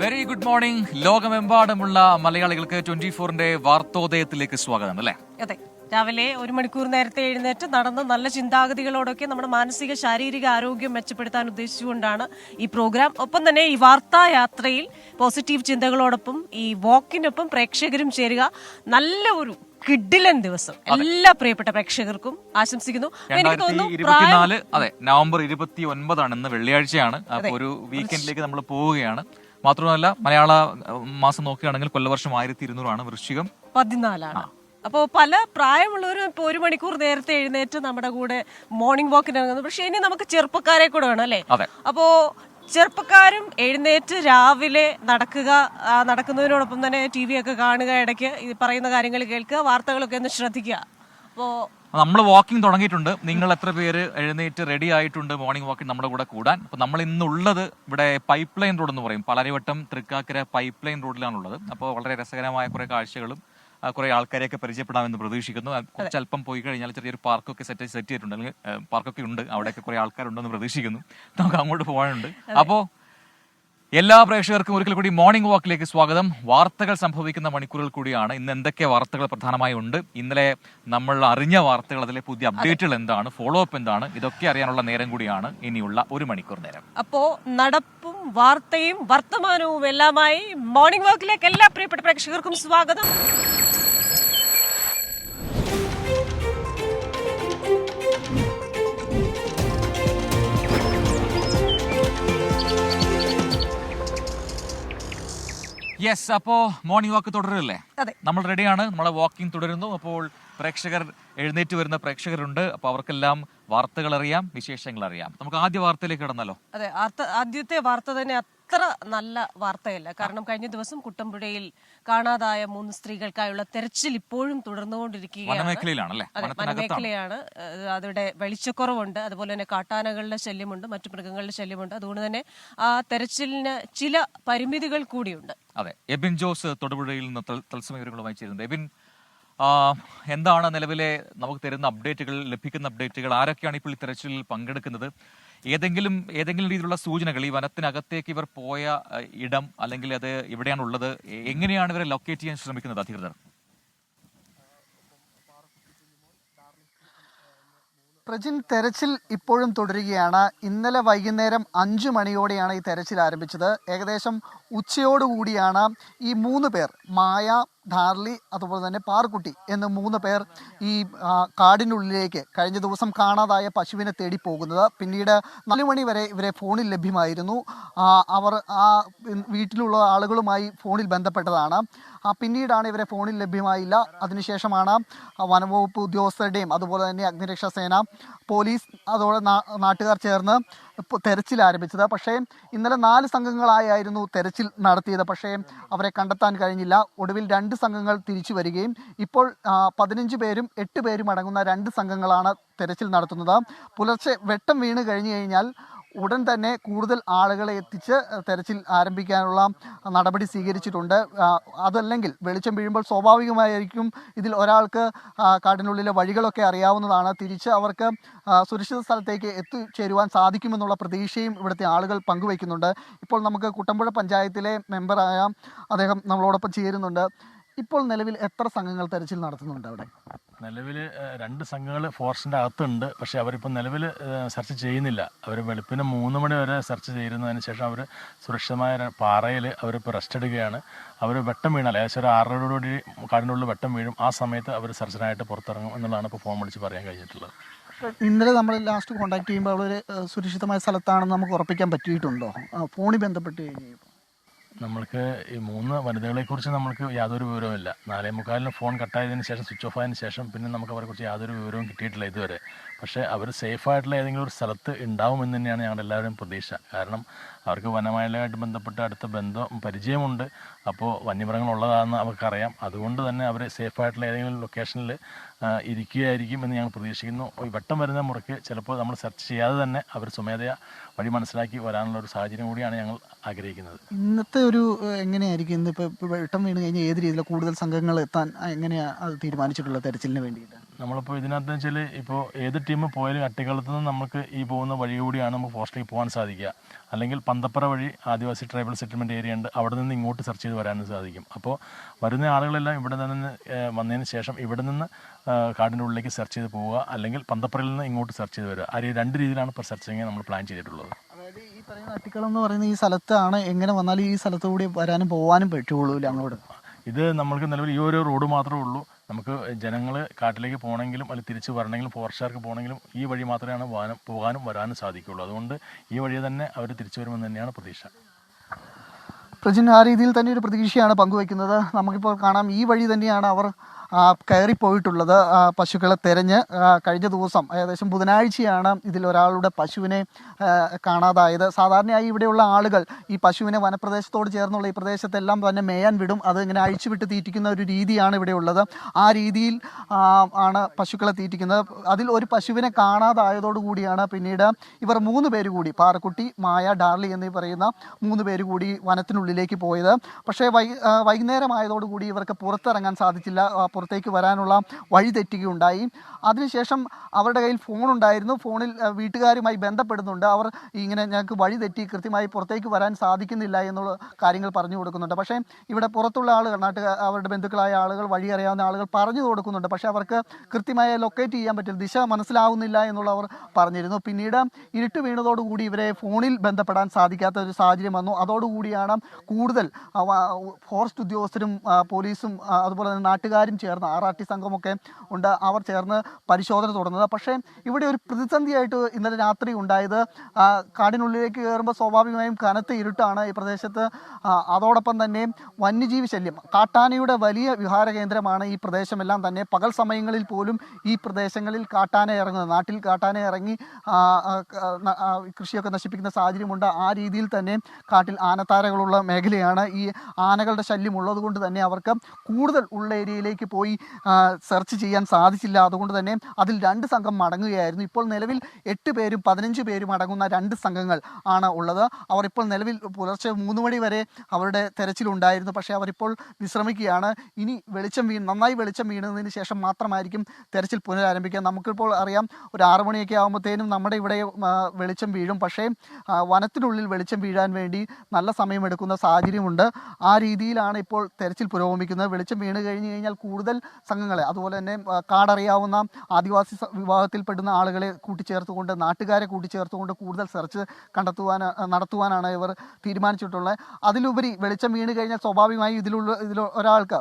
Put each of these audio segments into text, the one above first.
Very good morning. ലോകമെമ്പാടുമുള്ള മലയാളികൾക്ക് 24-ന്റെ വാർത്തോദയത്തിലേക്ക് സ്വാഗതം. അല്ലേ? അതെ, രാവിലെ 1 മണിക്കൂർ നേരത്തെ എഴുന്നേറ്റ് നടന്ന് നല്ല ചിന്താഗതികളോടൊക്കെ നമ്മുടെ മാനസിക ശാരീരിക ആരോഗ്യം മെച്ചപ്പെടുത്താൻ ഉദ്ദേശിച്ചുകൊണ്ടാണ് ഈ പ്രോഗ്രാം. ഒപ്പം തന്നെ ഈ വാർത്താ യാത്രയിൽ പോസിറ്റീവ് ചിന്തകളോടൊപ്പം ഈ വാക്കിനൊപ്പം പ്രേക്ഷകരും ചേരുക. നല്ല ഒരു കിഡിലൻ ദിവസം എല്ലാ പ്രിയപ്പെട്ട പ്രേക്ഷകർക്കും ആശംസിക്കുന്നു. എനിക്ക് തോന്നുന്നു അതെ, നവംബർ 29 ഇന്ന് വെള്ളിയാഴ്ചയാണ്. അപ്പൊ ഒരു വീക്കെൻഡിലേക്ക് നമ്മൾ പോവുകയാണ്. മാത്രമല്ല മലയാള മാസം നോക്കുകയാണെങ്കിൽ കൊല്ലവർഷം 1200 വൃശ്ചികം 14. അപ്പോൾ പല പ്രായമുള്ളവരും ഇപ്പോൾ 1 മണിക്കൂർ നേരത്തെ എഴുന്നേറ്റ് നമ്മുടെ കൂടെ മോർണിംഗ് വാക്കിന് ഇറങ്ങുന്നു. പക്ഷെ ഇനി നമുക്ക് ചെറുപ്പക്കാരെ കൂടെ വേണം അല്ലേ? അപ്പോ ചെറുപ്പക്കാരും എഴുന്നേറ്റ് രാവിലെ നടക്കുക, നടക്കുന്നതിനോടൊപ്പം തന്നെ TV ഒക്കെ കാണുക, ഇടയ്ക്ക് ഈ പറയുന്ന കാര്യങ്ങൾ കേൾക്കുക, വാർത്തകളൊക്കെ ഒന്ന് ശ്രദ്ധിക്കുക. അപ്പോൾ നമ്മൾ വാക്കിംഗ് തുടങ്ങിയിട്ടുണ്ട്. നിങ്ങൾ എത്ര പേര് എഴുന്നേറ്റ് റെഡി ആയിട്ടുണ്ട് മോർണിംഗ് വാക്കിംഗ് നമ്മുടെ കൂടെ കൂടാൻ? അപ്പൊ നമ്മൾ ഇന്നുള്ളത് ഇവിടെ പൈപ്പ് ലൈൻ റോഡ് എന്ന് പറയും, പാലാരിവട്ടം തൃക്കാക്കര പൈപ്പ് ലൈൻ റോഡിലാണുള്ളത്. അപ്പോൾ വളരെ രസകരമായ കുറെ കാഴ്ചകളും കുറെ ആൾക്കാരെയൊക്കെ പരിചയപ്പെടാമെന്ന് പ്രതീക്ഷിക്കുന്നു. കുറച്ചല്പം പോയി കഴിഞ്ഞാൽ ചെറിയൊരു പാർക്കൊക്കെ സെറ്റ് ചെയ്തിട്ടുണ്ട്, അല്ലെങ്കിൽ പാർക്കൊക്കെ ഉണ്ട്, അവിടെയൊക്കെ കുറെ ആൾക്കാരുണ്ടെന്ന് പ്രതീക്ഷിക്കുന്നു. നമുക്ക് അങ്ങോട്ട് പോകാനുണ്ട്. അപ്പോൾ എല്ലാ പ്രേക്ഷകർക്കും ഒരിക്കൽ കൂടി മോർണിംഗ് വാക്കിലേക്ക് സ്വാഗതം. വാർത്തകൾ സംഭവിക്കുന്ന മണിക്കൂറുകൾ കൂടിയാണ്. ഇന്ന് എന്തൊക്കെ വാർത്തകൾ പ്രധാനമായി ഉണ്ട്, ഇന്നലെ നമ്മൾ അറിഞ്ഞ വാർത്തകൾ, അതിലെ പുതിയ അപ്ഡേറ്റുകൾ എന്താണ്, ഫോളോ അപ്പ് എന്താണ്, ഇതൊക്കെ അറിയാനുള്ള നേരം കൂടിയാണ് ഇനിയുള്ള 1 മണിക്കൂർ നേരം. അപ്പോ നടപ്പും വാർത്തയും വർത്തമാനവും എല്ലാമായി മോർണിംഗ് വാക്കിലേക്ക് എല്ലാ പ്രിയപ്പെട്ട പ്രേക്ഷകർക്കും സ്വാഗതം. യെസ്, അപ്പോ മോർണിംഗ് വാക്ക് തുടരല്ലേ? നമ്മൾ റെഡിയാണ്, നമ്മളെ വാക്കിംഗ് തുടരുന്നു. അപ്പോൾ പ്രേക്ഷകർ, എഴുന്നേറ്റ് വരുന്ന പ്രേക്ഷകരുണ്ട്. അപ്പൊ അവർക്കെല്ലാം വാർത്തകൾ അറിയാം, വിശേഷങ്ങൾ അറിയാം. നമുക്ക് ആദ്യ വാർത്തയിലേക്ക് കടന്നല്ലോ. അതെ, ആദ്യത്തെ വാർത്ത തന്നെ അത്ര നല്ല വാർത്തയല്ല. കാരണം കഴിഞ്ഞ ദിവസം കുട്ടമ്പുഴയിൽ കാണാതായ 3 സ്ത്രീകൾക്കായുള്ള തെരച്ചിൽ ഇപ്പോഴും തുടർന്നുകൊണ്ടിരിക്കുകയാണ്. വനമേഖലയാണ്. അവിടെ വെളിച്ചക്കുറവുണ്ട്, അതുപോലെ തന്നെ കാട്ടാനകളുടെ ശല്യമുണ്ട്, മറ്റു മൃഗങ്ങളുടെ ശല്യമുണ്ട്. അതുകൊണ്ട് തന്നെ ആ തെരച്ചിലിന് ചില പരിമിതികൾ കൂടിയുണ്ട്. അതെ, എബിൻ ജോസ് തൊടുപുഴയിൽ നിന്ന് തത്സമയ വിവരങ്ങളുമായി ചേരുന്നത്. എബിൻ, എന്താണ് നിലവിലെ നമുക്ക് തരുന്ന അപ്ഡേറ്റുകൾ, ലഭിക്കുന്ന അപ്ഡേറ്റുകൾ? ആരൊക്കെയാണ് ഇപ്പോൾ ഈ തെരച്ചിലിൽ പങ്കെടുക്കുന്നത്? ഏതെങ്കിലും രീതിയിലുള്ള സൂചനകൾ, ഈ വനത്തിനകത്തേക്ക് ഇവർ പോയ ഇടം, അല്ലെങ്കിൽ അത് എവിടെയാണുള്ളത്, എങ്ങനെയാണ് ഇവരെ ലൊക്കേറ്റ് ചെയ്യാൻ ശ്രമിക്കുന്നത് അധികൃതർ? പ്രജിൻ, തെരച്ചിൽ ഇപ്പോഴും തുടരുകയാണ്. ഇന്നലെ വൈകുന്നേരം 5 മണിയോടെയാണ് ഈ തെരച്ചിൽ ആരംഭിച്ചത്. ഏകദേശം ഉച്ചയോടുകൂടിയാണ് ഈ 3 പേർ, മായ, ധാർലി, അതുപോലെ തന്നെ പാർക്കുട്ടി എന്ന 3 പേർ ഈ കാടിനുള്ളിലേക്ക് കഴിഞ്ഞ ദിവസം കാണാതായ പശുവിനെ തേടി പോകുന്നത്. പിന്നീട് 4 മണി വരെ ഇവരെ ഫോണിൽ ലഭ്യമായിരുന്നു. അവർ ആ വീട്ടിലുള്ള ആളുകളുമായി ഫോണിൽ ബന്ധപ്പെട്ടതാണ്. പിന്നീടാണ് ഇവരെ ഫോണിൽ ലഭ്യമായില്ല. അതിനുശേഷമാണ് വനംവകുപ്പ് ഉദ്യോഗസ്ഥരുടെയും അതുപോലെ തന്നെ അഗ്നിരക്ഷാസേന, പോലീസ്, അതോടെ നാട്ടുകാർ ചേർന്ന് തെരച്ചിൽ ആരംഭിച്ചത്. പക്ഷേ ഇന്നലെ 4 സംഘങ്ങളായിരുന്നു തെരച്ചിൽ നടത്തിയത്. പക്ഷേ അവരെ കണ്ടെത്താൻ കഴിഞ്ഞില്ല. ഒടുവിൽ 2 സംഘങ്ങൾ തിരിച്ചു വരികയും ഇപ്പോൾ 15 പേരും 8 പേരും അടങ്ങുന്ന 2 സംഘങ്ങളാണ് തെരച്ചിൽ നടത്തുന്നത്. പുലർച്ചെ വെട്ടം വീണ് കഴിഞ്ഞു കഴിഞ്ഞാൽ ഉടൻ തന്നെ കൂടുതൽ ആളുകളെ എത്തിച്ച് തെരച്ചിൽ ആരംഭിക്കാനുള്ള നടപടി സ്വീകരിച്ചിട്ടുണ്ട്. അതല്ലെങ്കിൽ വെളിച്ചം വീഴുമ്പോൾ സ്വാഭാവികമായിരിക്കും ഇതിൽ ഒരാൾക്ക് കാടിനുള്ളിലെ വഴികളൊക്കെ അറിയാവുന്നതാണ്. തിരിച്ച് അവർക്ക് സുരക്ഷിത സ്ഥലത്തേക്ക് എത്തിച്ചേരുവാൻ സാധിക്കുമെന്നുള്ള പ്രതീക്ഷയും ഇവിടുത്തെ ആളുകൾ പങ്കുവയ്ക്കുന്നുണ്ട്. ഇപ്പോൾ നമുക്ക് കുട്ടമ്പുഴ പഞ്ചായത്തിലെ മെമ്പറായ അദ്ദേഹം നമ്മളോടൊപ്പം ചേരുന്നുണ്ട്. ഇപ്പോൾ നിലവിൽ എത്ര സംഘങ്ങൾ തെരച്ചിൽ നടത്തുന്നുണ്ട് അവിടെ? നിലവിൽ 2 സംഘങ്ങൾ ഫോറസ്റ്റിൻ്റെ അകത്തുണ്ട്. പക്ഷേ അവരിപ്പോൾ നിലവിൽ സെർച്ച് ചെയ്യുന്നില്ല. അവർ വെളുപ്പിന് 3 മണി വരെ സെർച്ച് ചെയ്യുന്നതിന് ശേഷം അവർ സുരക്ഷിതമായ പാറയിൽ അവരിപ്പോൾ റെസ്റ്റ് എടുക്കുകയാണ്. അവർ വെട്ടം വീണാൽ ഏകദേശം ഒരു 6:30 കാടിനുള്ളിൽ വെട്ടം വീഴും. ആ സമയത്ത് അവർ സെർച്ചിനായിട്ട് പുറത്തിറങ്ങും എന്നുള്ളതാണ് ഇപ്പോൾ ഫോൺ വിളിച്ച് പറയാൻ കഴിഞ്ഞിട്ടുള്ളത്. ഇന്നലെ നമ്മൾ ലാസ്റ്റ് കോൺടാക്ട് ചെയ്യുമ്പോൾ അവർ സുരക്ഷിതമായ സ്ഥലത്താണെന്ന് നമുക്ക് ഉറപ്പിക്കാൻ പറ്റിയിട്ടുണ്ടോ? ഫോണിൽ ബന്ധപ്പെട്ട് കഴിഞ്ഞപ്പോൾ നമ്മൾക്ക് ഈ 3 വനിതകളെക്കുറിച്ച് നമുക്ക് യാതൊരു വിവരവുമില്ല. 4:45 ഫോൺ കട്ടായതിനു ശേഷം, സ്വിച്ച് ഓഫ് ആയതിനു ശേഷം പിന്നെ നമുക്ക് അവരെക്കുറിച്ച് യാതൊരു വിവരവും കിട്ടിയിട്ടില്ല ഇതുവരെ. പക്ഷേ അവർ സേഫായിട്ടുള്ള ഏതെങ്കിലും ഒരു സ്ഥലത്ത് ഉണ്ടാവുമെന്ന് തന്നെയാണ് ഞങ്ങളുടെ എല്ലാവരുടെയും പ്രതീക്ഷ. കാരണം അവർക്ക് വനമേഖലയുമായിട്ട് ബന്ധപ്പെട്ട അടുത്ത പരിചയമുണ്ട്. അപ്പോൾ വന്യമൃഗങ്ങളുള്ളതാണെന്ന് അവർക്കറിയാം. അതുകൊണ്ട് തന്നെ അവർ സേഫായിട്ടുള്ള ഏതെങ്കിലും ലൊക്കേഷനിൽ ഇരിക്കുകയായിരിക്കും എന്ന് ഞങ്ങൾ പ്രതീക്ഷിക്കുന്നു. ഈ വെട്ടം വരുന്ന മുറയ്ക്ക് ചിലപ്പോൾ നമ്മൾ സെർച്ച് ചെയ്യാതെ തന്നെ അവർ സ്വമേധയാ വഴി മനസ്സിലാക്കി വരാനുള്ള ഒരു സാഹചര്യം കൂടിയാണ് ഞങ്ങൾ ആഗ്രഹിക്കുന്നത്. ഇന്നത്തെ ഒരു എങ്ങനെയായിരിക്കും ഇന്നിപ്പോൾ വെട്ടം വീണ് കഴിഞ്ഞാൽ ഏത് രീതിയിൽ കൂടുതൽ സംഘങ്ങൾ എത്താൻ എങ്ങനെയാണ് അത് തീരുമാനിച്ചിട്ടുള്ളത് തെരച്ചിലിന് വേണ്ടിയിട്ട്? നമ്മളിപ്പോൾ ഇതിനകത്ത് വെച്ചാൽ ഇപ്പോൾ ഏത് ടീം പോയാലും അട്ടിക്കളത്ത് നിന്ന് നമുക്ക് ഈ പോകുന്ന വഴി കൂടിയാണ് നമുക്ക് ഫോറസ്റ്റിലേക്ക് പോകാൻ സാധിക്കുക. അല്ലെങ്കിൽ പന്തപ്പറ വഴി ആദിവാസി ട്രൈബൽ സെറ്റിൽമെൻറ്റ് ഏരിയ ഉണ്ട്, അവിടെ നിന്ന് ഇങ്ങോട്ട് സെർച്ച് ചെയ്ത് വരാനും സാധിക്കും. അപ്പോൾ വരുന്ന ആളുകളെല്ലാം ഇവിടെ നിന്ന് വന്നതിന് ശേഷം ഇവിടെ നിന്ന് കാടിൻ്റെ ഉള്ളിലേക്ക് സെർച്ച് ചെയ്ത് പോവുക, അല്ലെങ്കിൽ പന്തപ്പറയിൽ നിന്ന് ഇങ്ങോട്ട് സെർച്ച് ചെയ്ത് വരിക. ആ രണ്ട് രീതിയിലാണ് ഇപ്പോൾ സെർച്ചിങ് നമ്മൾ പ്ലാൻ ചെയ്തിട്ടുള്ളത്. അതായത് ഈ പറയുന്ന അട്ടിക്കളം എന്ന് പറയുന്ന ഈ സ്ഥലത്താണ് എങ്ങനെ വന്നാലും ഈ സ്ഥലത്തു കൂടി വരാനും പോകാനും പറ്റുള്ളൂ അങ്ങോട്ട്. ഇത് നമ്മൾക്ക് നിലവിൽ ഈ ഒരു റോഡ് മാത്രമേ ഉള്ളൂ. നമുക്ക് ജനങ്ങൾ കാട്ടിലേക്ക് പോകണമെങ്കിലും അല്ലെങ്കിൽ തിരിച്ച് വരണമെങ്കിലും ഫോറസ്റ്റുകാർക്ക് പോകണമെങ്കിലും ഈ വഴി മാത്രമേ പോകാനും വരാനും സാധിക്കുകയുള്ളൂ. അതുകൊണ്ട് ഈ വഴി തന്നെ അവർ തിരിച്ചു വരുമെന്ന് തന്നെയാണ് പ്രതീക്ഷ. പ്രജിൻ ആ രീതിയിൽ തന്നെ ഒരു പ്രതീക്ഷയാണ് പങ്കുവയ്ക്കുന്നത്. നമുക്കിപ്പോൾ കാണാം ഈ വഴി തന്നെയാണ് അവർ കയറിപ്പോയിട്ടുള്ളത് പശുക്കളെ തെരഞ്ഞ്. കഴിഞ്ഞ ദിവസം ഏകദേശം ബുധനാഴ്ചയാണ് ഇതിലൊരാളുടെ പശുവിനെ കാണാതായത്. സാധാരണയായി ഇവിടെയുള്ള ആളുകൾ ഈ പശുവിനെ വനപ്രദേശത്തോട് ചേർന്നുള്ള ഈ പ്രദേശത്തെല്ലാം തന്നെ മേയാൻ വിടും. അത് ഇങ്ങനെ അഴിച്ചുവിട്ട് തീറ്റിക്കുന്ന ഒരു രീതിയാണ് ഇവിടെ ഉള്ളത്. ആ രീതിയിൽ ആണ് പശുക്കളെ തീറ്റിക്കുന്നത്. അതിൽ ഒരു പശുവിനെ കാണാതായതോടുകൂടിയാണ് പിന്നീട് ഇവർ 3 പേര് കൂടി, പാറക്കുട്ടി, മായ, ഡാർലി എന്നീ പറയുന്ന 3 പേര് കൂടി വനത്തിനുള്ളിലേക്ക് പോയത്. പക്ഷേ വൈകുന്നേരമായതോടുകൂടി ഇവർക്ക് പുറത്തിറങ്ങാൻ സാധിച്ചില്ല. പുറത്തേക്ക് വരാനുള്ള വഴി തെറ്റുകയുണ്ടായി. അതിനുശേഷം അവരുടെ കയ്യിൽ ഫോൺ ഉണ്ടായിരുന്നു. ഫോണിൽ വീട്ടുകാരുമായി ബന്ധപ്പെടുന്നുണ്ട്. അവർ ഇങ്ങനെ ഞങ്ങൾക്ക് വഴി തെറ്റി, കൃത്യമായി പുറത്തേക്ക് വരാൻ സാധിക്കുന്നില്ല എന്നുള്ള കാര്യങ്ങൾ പറഞ്ഞു കൊടുക്കുന്നുണ്ട്. പക്ഷേ ഇവിടെ പുറത്തുള്ള ആളുകൾ, അവരുടെ ബന്ധുക്കളായ ആളുകൾ, വഴി അറിയാവുന്ന ആളുകൾ പറഞ്ഞു കൊടുക്കുന്നുണ്ട്. പക്ഷേ അവർക്ക് കൃത്യമായി ലൊക്കേറ്റ് ചെയ്യാൻ പറ്റില്ല, ദിശ മനസ്സിലാവുന്നില്ല എന്നുള്ള അവർ പറഞ്ഞിരുന്നു. പിന്നീട് ഇരുട്ട് വീണതോടുകൂടി ഇവരെ ഫോണിൽ ബന്ധപ്പെടാൻ സാധിക്കാത്ത ഒരു സാഹചര്യം വന്നു. അതോടുകൂടിയാണ് കൂടുതൽ ഫോറസ്റ്റ് ഉദ്യോഗസ്ഥരും പോലീസും അതുപോലെ തന്നെ നാട്ടുകാരും ചേർന്ന് RRT സംഘമൊക്കെ ഉണ്ട്, അവർ ചേർന്ന് പരിശോധന തുടർന്നത്. പക്ഷേ ഇവിടെ ഒരു പ്രതിസന്ധിയായിട്ട് ഇന്നലെ രാത്രി ഉണ്ടായത്, കാടിനുള്ളിലേക്ക് കയറുമ്പോൾ സ്വാഭാവികമായും കനത്ത ഇരുട്ടാണ് ഈ പ്രദേശത്ത്. അതോടൊപ്പം തന്നെ വന്യജീവി ശല്യം, കാട്ടാനയുടെ വലിയ വിഹാര കേന്ദ്രമാണ് ഈ പ്രദേശമെല്ലാം തന്നെ. പകൽ സമയങ്ങളിൽ പോലും ഈ പ്രദേശങ്ങളിൽ കാട്ടാന ഇറങ്ങുന്നത്, നാട്ടിൽ കാട്ടാന ഇറങ്ങി കൃഷിയൊക്കെ നശിപ്പിക്കുന്ന സാഹചര്യമുണ്ട്. ആ രീതിയിൽ തന്നെ കാട്ടിൽ ആനത്താരകളുള്ള മേഖലയാണ്. ഈ ആനകളുടെ ശല്യം ഉള്ളത് കൊണ്ട് തന്നെ അവർക്ക് കൂടുതൽ ഉള്ള ഏരിയയിലേക്ക് പോയി സെർച്ച് ചെയ്യാൻ സാധിച്ചില്ല. അതുകൊണ്ട് തന്നെ അതിൽ 2 സംഘം മടങ്ങുകയായിരുന്നു. ഇപ്പോൾ നിലവിൽ 8 പേരും 15 പേരും അടങ്ങുന്ന 2 സംഘങ്ങൾ ആണ് ഉള്ളത്. അവർ ഇപ്പോൾ നിലവിൽ പുലർച്ചെ 3 മണി വരെ അവരുടെ തെരച്ചിലുണ്ടായിരുന്നു. പക്ഷേ അവരിപ്പോൾ വിശ്രമിക്കുകയാണ്. ഇനി നന്നായി വെളിച്ചം വീണതിന് ശേഷം മാത്രമായിരിക്കും തെരച്ചിൽ പുനരാരംഭിക്കുക. നമുക്കിപ്പോൾ അറിയാം, ഒരു 6 മണിയൊക്കെ ആകുമ്പോഴത്തേനും നമ്മുടെ ഇവിടെ വെളിച്ചം വീഴും. പക്ഷേ വനത്തിനുള്ളിൽ വെളിച്ചം വീഴാൻ വേണ്ടി നല്ല സമയമെടുക്കുന്ന സാഹചര്യമുണ്ട്. ആ രീതിയിലാണ് ഇപ്പോൾ തെരച്ചിൽ പുരോഗമിക്കുന്നത്. വെളിച്ചം വീണ് കഴിഞ്ഞാൽ കൂടുതൽ സംഘങ്ങളെ, അതുപോലെ തന്നെ കാടറിയാവുന്ന ആദിവാസി വിഭാഗത്തിൽപ്പെടുന്ന ആളുകളെ കൂട്ടിച്ചേർത്തുകൊണ്ട്, നാട്ടുകാരെ കൂട്ടിച്ചേർത്തുകൊണ്ട് കൂടുതൽ സെർച്ച് നടത്തുവാനാണ് ഇവർ തീരുമാനിച്ചിട്ടുള്ളത്. അതിലുപരി വെളിച്ചം വീണ് കഴിഞ്ഞാൽ സ്വാഭാവികമായി ഇതിൽ ഒരാൾക്ക്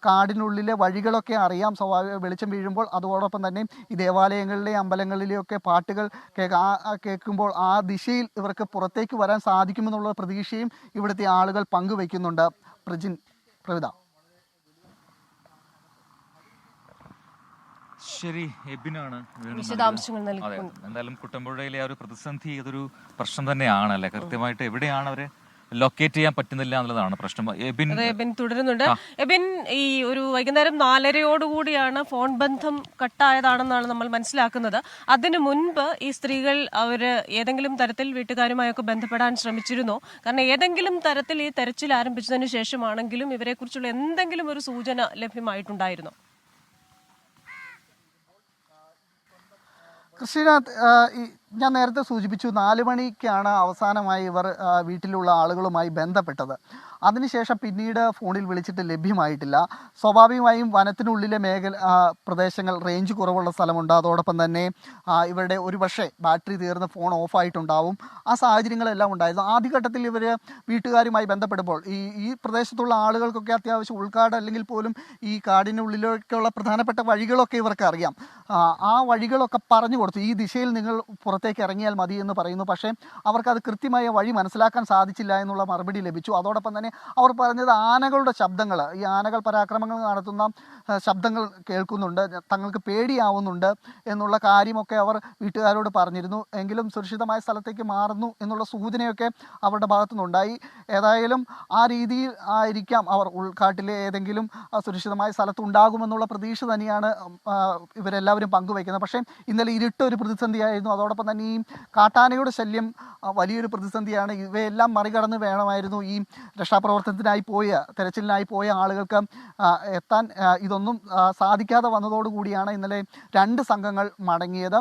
കാടിനുള്ളിലെ വഴികളൊക്കെ അറിയാം. വെളിച്ചം വീഴുമ്പോൾ അതോടൊപ്പം തന്നെ ഈ ദേവാലയങ്ങളിലെയും അമ്പലങ്ങളിലെയൊക്കെ പാട്ടുകൾ കേൾക്കുമ്പോൾ ആ ദിശയിൽ ഇവർക്ക് പുറത്തേക്ക് വരാൻ സാധിക്കുമെന്നുള്ള പ്രതീക്ഷയും ഇവിടുത്തെ ആളുകൾ പങ്കുവയ്ക്കുന്നുണ്ട്. പ്രവിത. ശരി, എബിനാണ് വിശദാംശങ്ങൾ അതെ, എന്തായാലും കുട്ടമ്പുഴയിലെ ആ ഒരു പ്രതിസന്ധി ഇതൊരു പ്രശ്നം തന്നെയാണ് അല്ലേ. കൃത്യമായിട്ട് എവിടെയാണ് അവരെ ലൊക്കേറ്റ് ചെയ്യാൻ പറ്റുന്നില്ല എന്നുള്ളതാണ് പ്രശ്നം. എബിൻ തുടരുന്നുണ്ട്. എബിൻ, ഈ ഒരു വൈകുന്നേരം 4:30 ഫോൺ ബന്ധം കട്ടായതാണെന്നാണ് നമ്മൾ മനസ്സിലാക്കുന്നത്. അതിനു മുൻപ് ഈ സ്ത്രീകൾ അവര് ഏതെങ്കിലും തരത്തിൽ വീട്ടുകാരുമായൊക്കെ ബന്ധപ്പെടാൻ ശ്രമിച്ചിരുന്നോ? കാരണം ഏതെങ്കിലും തരത്തിൽ ഈ തെരച്ചിൽ ആരംഭിച്ചതിന് ശേഷമാണെങ്കിലും ഇവരെ കുറിച്ചുള്ള എന്തെങ്കിലും ഒരു സൂചന ലഭ്യമായിട്ടുണ്ടായിരുന്നോ? കൃഷിനാഥ്, ഞാൻ നേരത്തെ സൂചിപ്പിച്ചു, 4 മണിക്കാണ് അവസാനമായി ഇവർ വീട്ടിലുള്ള ആളുകളുമായി ബന്ധപ്പെട്ടത്. അതിനുശേഷം പിന്നീട് ഫോണിൽ വിളിച്ചിട്ട് ലഭ്യമായിട്ടില്ല. സ്വാഭാവികമായും വനത്തിനുള്ളിലെ പ്രദേശങ്ങൾ റേഞ്ച് കുറവുള്ള സ്ഥലമുണ്ട്. അതോടൊപ്പം തന്നെ ഇവരുടെ ഒരുപക്ഷെ ബാറ്ററി തീർന്ന് ഫോൺ ഓഫായിട്ടുണ്ടാവും. ആ സാഹചര്യങ്ങളെല്ലാം ഉണ്ടായിരുന്നു. ആദ്യഘട്ടത്തിൽ ഇവർ വീട്ടുകാരുമായി ബന്ധപ്പെടുമ്പോൾ ഈ പ്രദേശത്തുള്ള ആളുകൾക്കൊക്കെ അത്യാവശ്യം ഉൾക്കാട് അല്ലെങ്കിൽ പോലും ഈ കാടിനുള്ളിലേക്കുള്ള പ്രധാനപ്പെട്ട വഴികളൊക്കെ ഇവർക്ക് അറിയാം. ആ വഴികളൊക്കെ പറഞ്ഞു കൊടുത്തു, ഈ ദിശയിൽ നിങ്ങൾ പുറത്തേക്ക് ഇറങ്ങിയാൽ മതി എന്ന് പറയുന്നു. പക്ഷേ അവർക്കത് കൃത്യമായ വഴി മനസ്സിലാക്കാൻ സാധിച്ചില്ല എന്നുള്ള മറുപടി ലഭിച്ചു. അതോടൊപ്പം തന്നെ അവർ പറഞ്ഞത് ആനകളുടെ ശബ്ദങ്ങൾ, ഈ ആനകൾ പരാക്രമങ്ങൾ നടത്തുന്ന ശബ്ദങ്ങൾ കേൾക്കുന്നുണ്ട്, തങ്ങൾക്ക് പേടിയാവുന്നുണ്ട് എന്നുള്ള കാര്യമൊക്കെ അവർ വീട്ടുകാരോട് പറഞ്ഞിരുന്നു. എങ്കിലും സുരക്ഷിതമായ സ്ഥലത്തേക്ക് മാറുന്നു എന്നുള്ള സൂചനയൊക്കെ അവരുടെ ഭാഗത്തുനിന്നുണ്ടായി. ഏതായാലും ആ രീതിയിൽ ആയിരിക്കാം അവർ ഉൾക്കാട്ടിലെ ഏതെങ്കിലും സുരക്ഷിതമായ സ്ഥലത്ത് ഉണ്ടാകുമെന്നുള്ള പ്രതീക്ഷ തന്നെയാണ് ഇവരെല്ലാവരും പങ്കുവയ്ക്കുന്നത്. പക്ഷേ ഇന്നലെ ഇരുട്ട് ഒരു പ്രതിസന്ധിയായിരുന്നു. അതോടൊപ്പം തന്നെ ഈ കാട്ടാനയുടെ ശല്യം വലിയൊരു പ്രതിസന്ധിയാണ്. ഇവയെല്ലാം മറികടന്ന് വേണമായിരുന്നു ഈ രക്ഷാപ്രവർത്തനം രക്ഷാപ്രവർത്തനത്തിനായി തെരച്ചിലിനായി പോയ ആളുകൾക്ക് എത്താൻ ഇതൊന്നും സാധിക്കാതെ വന്നതോടുകൂടിയാണ് ഇന്നലെ 2 സംഘങ്ങൾ മടങ്ങിയത്.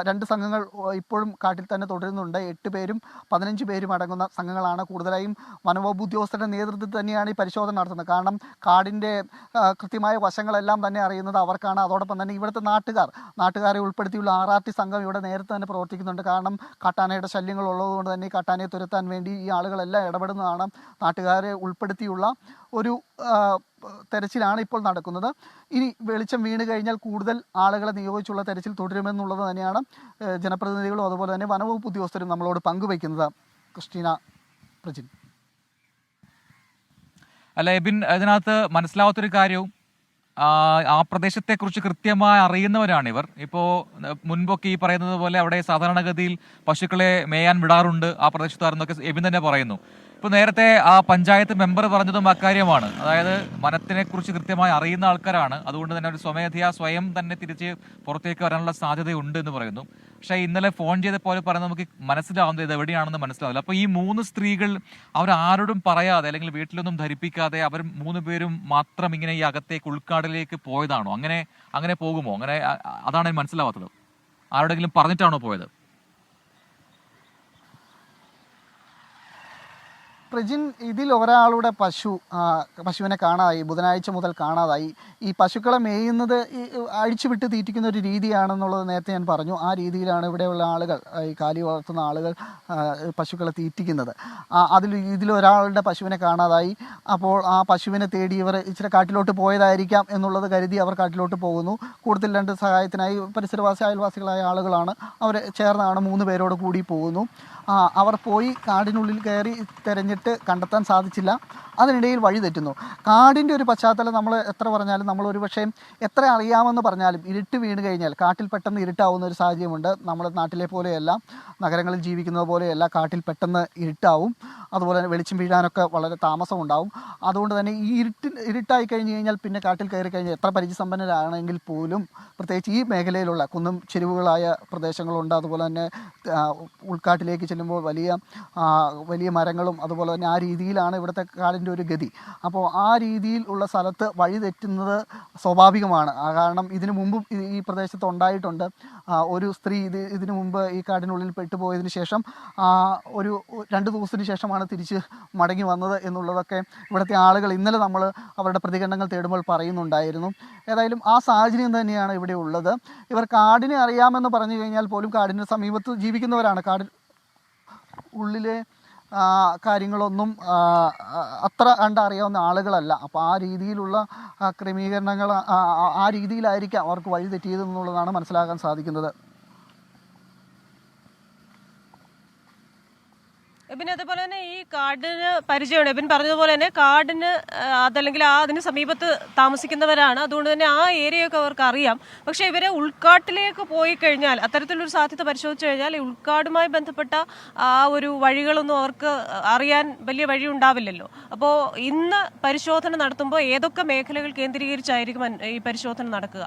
2 സംഘങ്ങൾ ഇപ്പോഴും കാട്ടിൽ തന്നെ തുടരുന്നുണ്ട്. 8 പേരും 15 പേരും അടങ്ങുന്ന സംഘങ്ങളാണ്. കൂടുതലായും വനംവകുപ്പ് ഉദ്യോഗസ്ഥരുടെ നേതൃത്വത്തിൽ തന്നെയാണ് ഈ പരിശോധന നടത്തുന്നത്. കാരണം കാടിൻ്റെ കൃത്യമായ വശങ്ങളെല്ലാം തന്നെ അറിയുന്നത് അവർക്കാണ്. അതോടൊപ്പം തന്നെ ഇവിടുത്തെ നാട്ടുകാരെ ഉൾപ്പെടുത്തിയുള്ള RRT സംഘം ഇവിടെ നേരത്തെ തന്നെ പ്രവർത്തിക്കുന്നുണ്ട്. കാരണം കാട്ടാനയുടെ ശല്യങ്ങൾ ഉള്ളതുകൊണ്ട് തന്നെ കാട്ടാനയെ തുരത്താൻ വേണ്ടി ഈ ആളുകളെല്ലാം ഇടപെടുന്നതാണ്. നാട്ടുകാരെ ഉൾപ്പെടുത്തിയുള്ള ഒരു തെരച്ചിലാണ് ഇപ്പോൾ നടക്കുന്നത്. ഇനി വെളിച്ചം വീണ് കഴിഞ്ഞാൽ കൂടുതൽ ആളുകളെ നിയോഗിച്ചുള്ള തെരച്ചിൽ തുടരുമെന്നുള്ളത് തന്നെയാണ് ജനപ്രതിനിധികളും അതുപോലെ തന്നെ വനംവകുപ്പ് ഉദ്യോഗസ്ഥരും നമ്മളോട് പങ്കുവയ്ക്കുന്നത്. ക്രിസ്റ്റീന, പ്രജിൻ. അല്ല എബിൻ, ഇതിനകത്ത് മനസ്സിലാവാത്തൊരു കാര്യവും ആ പ്രദേശത്തെക്കുറിച്ച് കൃത്യമായി അറിയുന്നവരാണിവർ. ഇപ്പോൾ മുൻപൊക്കെ ഈ പറയുന്നത് പോലെ അവിടെ സാധാരണഗതിയിൽ പശുക്കളെ മേയാൻ വിടാറുണ്ട് ആ പ്രദേശത്താരെന്നൊക്കെ എബിൻ തന്നെ പറയുന്നു. ഇപ്പോൾ നേരത്തെ ആ പഞ്ചായത്ത് മെമ്പർ പറഞ്ഞതും അക്കാര്യമാണ്. അതായത് വനത്തിനെ കുറിച്ച് കൃത്യമായി അറിയുന്ന ആൾക്കാരാണ്. അതുകൊണ്ട് തന്നെ ഒരു സ്വയം തന്നെ തിരിച്ച് പുറത്തേക്ക് വരാനുള്ള സാധ്യതയുണ്ട് എന്ന് പറയുന്നു. പക്ഷേ ഇന്നലെ ഫോൺ ചെയ്തപ്പോൾ പറയുന്നത് നമുക്ക് മനസ്സിലാവുന്നത് ഇത് എവിടെയാണെന്ന് മനസ്സിലാവില്ല. അപ്പോൾ ഈ 3 സ്ത്രീകൾ അവരാരോടും പറയാതെ അല്ലെങ്കിൽ വീട്ടിലൊന്നും ധരിപ്പിക്കാതെ അവർ 3 പേരും മാത്രം ഇങ്ങനെ ഈ അകത്തേക്ക് ഉൾക്കാടിലേക്ക് പോയതാണോ? അങ്ങനെ പോകുമോ? അതാണ് മനസ്സിലാവാത്തത്. ആരോടെങ്കിലും പറഞ്ഞിട്ടാണോ പോയത്? പ്രജിൻ, ഇതിൽ ഒരാളുടെ പശുവിനെ കാണാതായി. ബുധനാഴ്ച മുതൽ കാണാതായി. ഈ പശുക്കളെ മേയുന്നത് അഴിച്ചുവിട്ട് തീറ്റിക്കുന്ന ഒരു രീതിയാണെന്നുള്ളത് നേരത്തെ ഞാൻ പറഞ്ഞു. ആ രീതിയിലാണ് ഇവിടെയുള്ള ആളുകൾ, ഈ കാലി വളർത്തുന്ന ആളുകൾ പശുക്കളെ തീറ്റിക്കുന്നത്. ഇതിലൊരാളുടെ പശുവിനെ കാണാതായി. അപ്പോൾ ആ പശുവിനെ തേടി ഇവർ ഇച്ചിരി കാട്ടിലോട്ട് പോയതായിരിക്കാം എന്നുള്ളത് കരുതി അവർ കാട്ടിലോട്ട് പോകുന്നു. കൂടുതൽ 2 സഹായത്തിനായി അയൽവാസികളായ ആളുകളാണ്. അവർ ചേർന്നാണ് 3 പേരോട് കൂടി പോകുന്നു. അവർ പോയി കാടിനുള്ളിൽ കയറി തിരഞ്ഞിട്ട് കണ്ടെത്താൻ സാധിച്ചില്ല. അതിനിടയിൽ വഴി തെറ്റുന്നു. കാടിൻ്റെ ഒരു പശ്ചാത്തലം നമ്മൾ എത്ര പറഞ്ഞാലും, നമ്മളൊരു പക്ഷേ എത്ര അറിയാമെന്ന് പറഞ്ഞാലും ഇരുട്ട് വീണ് കഴിഞ്ഞാൽ കാട്ടിൽ പെട്ടെന്ന് ഇരുട്ടാവുന്ന ഒരു സാഹചര്യമുണ്ട്. നമ്മുടെ നാട്ടിലെ പോലെയല്ല, നഗരങ്ങളിൽ ജീവിക്കുന്നത് പോലെയല്ല, കാട്ടിൽ പെട്ടെന്ന് ഇരുട്ടാവും. അതുപോലെ തന്നെ വെളിച്ചം വീഴാനൊക്കെ വളരെ താമസമുണ്ടാവും. അതുകൊണ്ട് തന്നെ ഈ ഇരുട്ടായി കഴിഞ്ഞ് കഴിഞ്ഞാൽ പിന്നെ കാട്ടിൽ കയറി കഴിഞ്ഞാൽ എത്ര പരിചയസമ്പന്നരാണെങ്കിൽ പോലും, പ്രത്യേകിച്ച് ഈ മേഖലയിലുള്ള കുന്നും ചെരിവുകളായ പ്രദേശങ്ങളുണ്ട്. അതുപോലെ തന്നെ ഉൾക്കാട്ടിലേക്ക് ചെല്ലുമ്പോൾ വലിയ മരങ്ങളും അതുപോലെ തന്നെ ആ രീതിയിലാണ് ഇവിടുത്തെ കാടിൻ്റെ ഒരു ഗതി. അപ്പോൾ ആ രീതിയിൽ ഉള്ള സ്ഥലത്ത് വഴി തെറ്റുന്നത് സ്വാഭാവികമാണ്. കാരണം ഇതിനു മുമ്പും ഈ പ്രദേശത്ത് ഉണ്ടായിട്ടുണ്ട്. ഒരു സ്ത്രീ ഇതിനു മുമ്പ് ഈ കാടിനുള്ളിൽ പെട്ടുപോയതിന് ശേഷം ഒരു 2 ദിവസത്തിന് ശേഷമാണ് തിരിച്ച് മടങ്ങി വന്നത് എന്നുള്ളതൊക്കെ ഇവിടുത്തെ ആളുകൾ ഇന്നലെ നമ്മൾ അവരുടെ പ്രതികരണങ്ങൾ തേടുമ്പോൾ പറയുന്നുണ്ടായിരുന്നു. ഏതായാലും ആ സാഹചര്യം തന്നെയാണ് ഇവിടെ ഉള്ളത്. ഇവർ കാടിനെ അറിയാമെന്ന് പറഞ്ഞു കഴിഞ്ഞാൽ പോലും കാടിന് സമീപത്ത് ജീവിക്കുന്നവരാണ്. കാടിൽ ഉള്ളിലെ കാര്യങ്ങളൊന്നും അത്ര അറിയാവുന്ന ആളുകളല്ല. അപ്പോൾ ആ രീതിയിലുള്ള ക്രമീകരണങ്ങൾ ആ രീതിയിലായിരിക്കാം അവർക്ക് വഴി തെറ്റിയതെന്നുള്ളതാണ് മനസ്സിലാക്കാൻ സാധിക്കുന്നത്. എബിൻ, അതുപോലെ തന്നെ ഈ കാടിന് പരിചയമുണ്ട്. എബിൻ പറഞ്ഞതുപോലെ തന്നെ കാടിന് അതല്ലെങ്കിൽ അതിന് സമീപത്ത് താമസിക്കുന്നവരാണ്. അതുകൊണ്ട് തന്നെ ആ ഏരിയയൊക്കെ അവർക്ക് അറിയാം. പക്ഷേ ഇവരെ ഉൾക്കാട്ടിലേക്ക് പോയി കഴിഞ്ഞാൽ, അത്തരത്തിലൊരു സാധ്യത പരിശോധിച്ചു കഴിഞ്ഞാൽ ഈ ഉൾക്കാടുമായി ബന്ധപ്പെട്ട ആ ഒരു വഴികളൊന്നും അവർക്ക് അറിയാൻ വലിയ വഴി ഉണ്ടാവില്ലല്ലോ. അപ്പോൾ ഇന്ന് പരിശോധന നടത്തുമ്പോൾ ഏതൊക്കെ മേഖലകൾ കേന്ദ്രീകരിച്ചായിരിക്കും ഈ പരിശോധന നടക്കുക?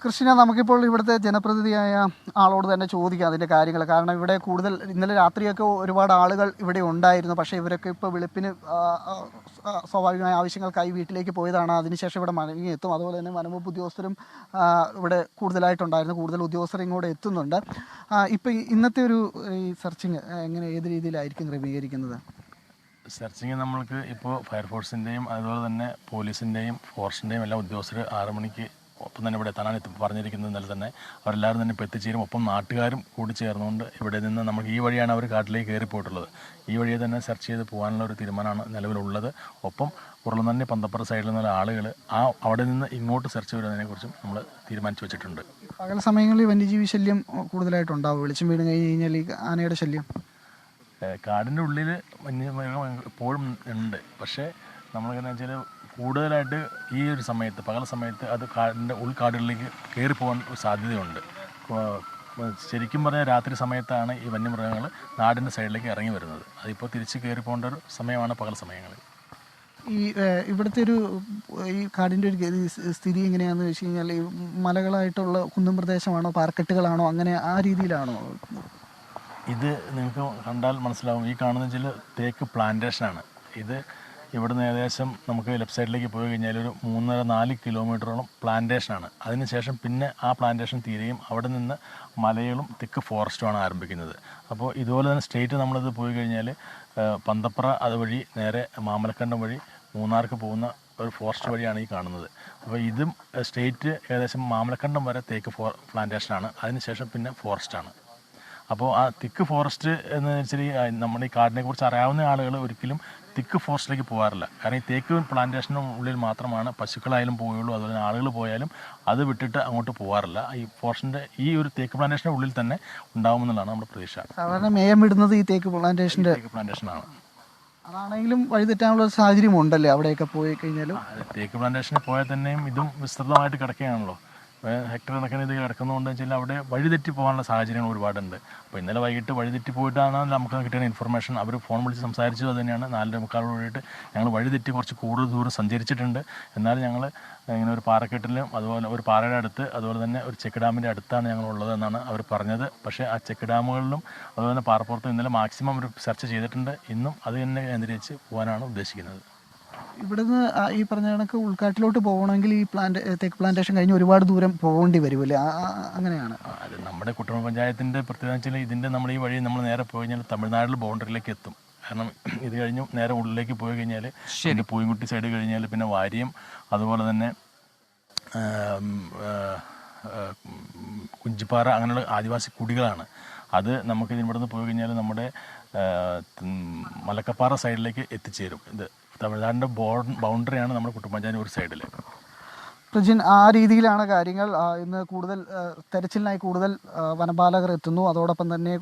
കൃഷ്ണ, നമുക്കിപ്പോൾ ഇവിടുത്തെ ജനപ്രതിനിധിയായ ആളോട് തന്നെ ചോദിക്കാം അതിൻ്റെ കാര്യങ്ങൾ. കാരണം ഇവിടെ കൂടുതൽ ഇന്നലെ രാത്രിയൊക്കെ ഒരുപാട് ആളുകൾ ഇവിടെ ഉണ്ടായിരുന്നു. പക്ഷേ ഇവരൊക്കെ ഇപ്പോൾ വെളുപ്പിന് സ്വാഭാവികമായ ആവശ്യങ്ങൾക്കായി വീട്ടിലേക്ക് പോയതാണ്. അതിനുശേഷം ഇവിടെ മടങ്ങിയെത്തും. അതുപോലെ തന്നെ വനംവകുപ്പ് ഉദ്യോഗസ്ഥരും ഇവിടെ കൂടുതലായിട്ടുണ്ടായിരുന്നു. കൂടുതൽ ഉദ്യോഗസ്ഥർ ഇങ്ങോട്ട് എത്തുന്നുണ്ട്. ഇപ്പോൾ ഇന്നത്തെ ഒരു ഈ സെർച്ചിങ് ഏത് രീതിയിലായിരിക്കും ക്രമീകരിക്കുന്നത്? സെർച്ചിങ് നമ്മൾക്ക് ഇപ്പോൾ ഫയർഫോഴ്സിൻ്റെയും അതുപോലെ തന്നെ പോലീസിൻ്റെയും ഫോറസ്റ്റിൻ്റെയും എല്ലാ ഉദ്യോഗസ്ഥർ 6 മണിക്ക് ഒപ്പം തന്നെ ഇവിടെ എത്താനാണ് പറഞ്ഞിരിക്കുന്നത്. ഇന്നലെ തന്നെ അവരെല്ലാവരും തന്നെ ഇപ്പോൾ എത്തിച്ചേരും. ഒപ്പം നാട്ടുകാരും കൂടി ചേർന്നുകൊണ്ട് ഇവിടെ നിന്ന് നമുക്ക് ഈ വഴിയാണ് അവർ കാട്ടിലേക്ക് കയറിപ്പോയിട്ടുള്ളത്. ഈ വഴിയെ തന്നെ സെർച്ച് ചെയ്ത് പോകാനുള്ള ഒരു തീരുമാനമാണ് നിലവിലുള്ളത്. ഒപ്പം ഉരുളനന്ദി പന്തപ്പുറ സൈഡിൽ നിന്നുള്ള ആളുകൾ അവിടെ നിന്ന് ഇങ്ങോട്ട് സെർച്ച് വരുന്നതിനെക്കുറിച്ചും നമ്മൾ തീരുമാനിച്ചു വെച്ചിട്ടുണ്ട്. പകൽ സമയങ്ങളിൽ വന്യജീവി ശല്യം കൂടുതലായിട്ടുണ്ടാവും. വെളിച്ചം വീണ് കഴിഞ്ഞ് കഴിഞ്ഞാൽ ഈ ആനയുടെ ശല്യം കാടിൻ്റെ ഉള്ളിൽ വന്യമൃഗം എപ്പോഴും ഉണ്ട്. പക്ഷേ നമ്മളെങ്ങനെ വെച്ചാൽ കൂടുതലായിട്ട് ഈ ഒരു സമയത്ത്, പകൽ സമയത്ത് അത് കാടിൻ്റെ ഉൾക്കാടുകളിലേക്ക് കയറിപ്പോകാൻ സാധ്യതയുണ്ട്. ശരിക്കും പറഞ്ഞാൽ രാത്രി സമയത്താണ് ഈ വന്യമൃഗങ്ങൾ നാടിൻ്റെ സൈഡിലേക്ക് ഇറങ്ങി വരുന്നത്. അതിപ്പോൾ തിരിച്ച് കയറി പോകേണ്ട ഒരു സമയമാണ് പകൽ സമയങ്ങളിൽ. ഇവിടുത്തെ ഈ കാടിൻ്റെ ഒരു സ്ഥിതി എങ്ങനെയാണെന്ന് വെച്ച് കഴിഞ്ഞാൽ ഈ മലകളായിട്ടുള്ള കുന്നും പ്രദേശമാണോ, പാറക്കെട്ടുകളാണോ, അങ്ങനെ ആ രീതിയിലാണോ? ഇത് നിങ്ങൾക്ക് കണ്ടാൽ മനസ്സിലാവും. ഈ കാണുന്ന വെച്ചാൽ തേക്ക് പ്ലാന്റേഷനാണ്. ഇത് ഇവിടുന്ന് ഏകദേശം നമുക്ക് ലെഫ്റ്റ് സൈഡിലേക്ക് പോയി കഴിഞ്ഞാൽ ഒരു 3.5-4 കിലോമീറ്ററോളം പ്ലാന്റേഷനാണ്. അതിനുശേഷം പിന്നെ ആ പ്ലാന്റേഷൻ തീരുകയും അവിടെ നിന്ന് മലകളും തിക്ക് ഫോറസ്റ്റുമാണ് ആരംഭിക്കുന്നത്. അപ്പോൾ ഇതുപോലെ തന്നെ സ്ട്രെയിറ്റ് നമ്മളിത് പോയി കഴിഞ്ഞാൽ പന്തപ്ര അതുവഴി നേരെ മാമലക്കണ്ടം വഴി മൂന്നാർക്ക് പോകുന്ന ഒരു ഫോറസ്റ്റ് വഴിയാണ് ഈ കാണുന്നത്. അപ്പോൾ ഇതും സ്ട്രെയിറ്റ് ഏകദേശം മാമലക്കണ്ടം വരെ തേക്ക് പ്ലാന്റേഷനാണ്. അതിനുശേഷം പിന്നെ ഫോറസ്റ്റാണ്. അപ്പോൾ ആ തിക്ക് ഫോറസ്റ്റ് എന്ന് വെച്ചാൽ നമ്മുടെ ഈ കാടിനെ കുറിച്ച് അറിയാവുന്ന ആളുകൾ ഒരിക്കലും തിക്ക് ഫോറസ്റ്റിലേക്ക് പോകാറില്ല. കാരണം ഈ തേക്ക് പ്ലാന്റേഷന് ഉള്ളിൽ മാത്രമാണ് പശുക്കളായാലും പോവുകയുള്ളൂ. അതുപോലെ തന്നെ ആളുകൾ പോയാലും അത് വിട്ടിട്ട് അങ്ങോട്ട് പോകാറില്ല. ഈ ഫോറസ്റ്റിൻ്റെ ഈ ഒരു തേക്ക് പ്ലാന്റേഷൻ്റെ ഉള്ളിൽ തന്നെ ഉണ്ടാകുമെന്നുള്ളതാണ് നമ്മുടെ പ്രതീക്ഷ. സാധാരണ മേയം വിടുന്നത് ഈ തേക്ക് പ്ലാന്റേഷനാണ്. അതാണെങ്കിലും വഴിതെറ്റാനുള്ള ഒരു സാഹചര്യം ഉണ്ടല്ലേ അവിടെയൊക്കെ പോയി കഴിഞ്ഞാലും? തേക്ക് പ്ലാന്റേഷനിൽ പോയാൽ തന്നെയും ഇതും വിസ്തൃതമായിട്ട് കിടക്കുകയാണല്ലോ. ഹെക്ടർ കണക്കിന് ഇത് കിടക്കുന്നതുകൊണ്ട് വെച്ചാൽ അവിടെ വഴിതെറ്റി പോകാനുള്ള സാഹചര്യങ്ങൾ ഒരുപാടുണ്ട്. അപ്പോൾ ഇന്നലെ വൈകിട്ട് വഴിതെറ്റി പോയിട്ടാണ് നമുക്ക് കിട്ടിയ ഇൻഫർമേഷൻ. അവർ ഫോൺ വിളിച്ച് സംസാരിച്ചത് തന്നെയാണ്. 4:45 കൂടിയിട്ട് ഞങ്ങൾ വഴിതെറ്റി കുറച്ച് കൂടുതൽ ദൂരം സഞ്ചരിച്ചിട്ടുണ്ട്. എന്നാലും ഞങ്ങൾ ഇങ്ങനെ ഒരു പാറക്കെട്ടിലും അതുപോലെ ഒരു പാറയുടെ അടുത്ത് അതുപോലെ തന്നെ ഒരു ചെക്ക് ഡാമിൻ്റെ അടുത്താണ് ഞങ്ങളുള്ളത് എന്നാണ് അവർ പറഞ്ഞത്. പക്ഷേ ആ ചെക്ക് ഡാമുകളിലും അതുപോലെ തന്നെ പാറപ്പുറത്തും ഇന്നലെ മാക്സിമം ഒരു സെർച്ച് ചെയ്തിട്ടുണ്ട്. ഇന്നും അത് തന്നെ കേന്ദ്രീകരിച്ച് പോകാനാണ് ഉദ്ദേശിക്കുന്നത്. ഇവിടുന്ന് ഈ പറഞ്ഞ കണക്ക് ഉൾക്കാട്ടിലോട്ട് പോകണമെങ്കിൽ ഈ തേക്ക് പ്ലാന്റേഷൻ കഴിഞ്ഞ് ഒരുപാട് ദൂരം പോകേണ്ടി വരുമല്ലേ? അങ്ങനെയാണ്. അത് നമ്മുടെ കുട്ടനാട് പഞ്ചായത്തിൻ്റെ പ്രത്യേകത വെച്ചാൽ ഇതിൻ്റെ നമ്മൾ ഈ വഴി നമ്മൾ നേരെ പോയി കഴിഞ്ഞാൽ തമിഴ്നാട്ടിൽ ബൗണ്ടറിയിലേക്ക് എത്തും. കാരണം ഇത് കഴിഞ്ഞ് നേരെ ഉള്ളിലേക്ക് പോയി കഴിഞ്ഞാൽ ശരി പൂയംകുട്ടി സൈഡ് കഴിഞ്ഞാൽ പിന്നെ വാര്യം അതുപോലെ തന്നെ കുഞ്ചിപ്പാറ അങ്ങനെയുള്ള ആദിവാസി കുടികളാണ്. അത് നമുക്ക് ഇവിടുന്ന് പോയി കഴിഞ്ഞാൽ നമ്മുടെ മലക്കപ്പാറ സൈഡിലേക്ക് എത്തിച്ചേരും. ഇത് തമിഴ്നാടിൻ്റെ ബൗണ്ടറിയാണ് നമ്മുടെ കുട്ടപ്പഞ്ചായത്ത് ഒരു സൈഡിൽ. പ്രജിൻ, ആ രീതിയിലാണ് കാര്യങ്ങൾ. ഇന്ന് കൂടുതൽ തെരച്ചിലിനായി കൂടുതൽ വനപാലകർ എത്തുന്നു. അതോടൊപ്പം തന്നെ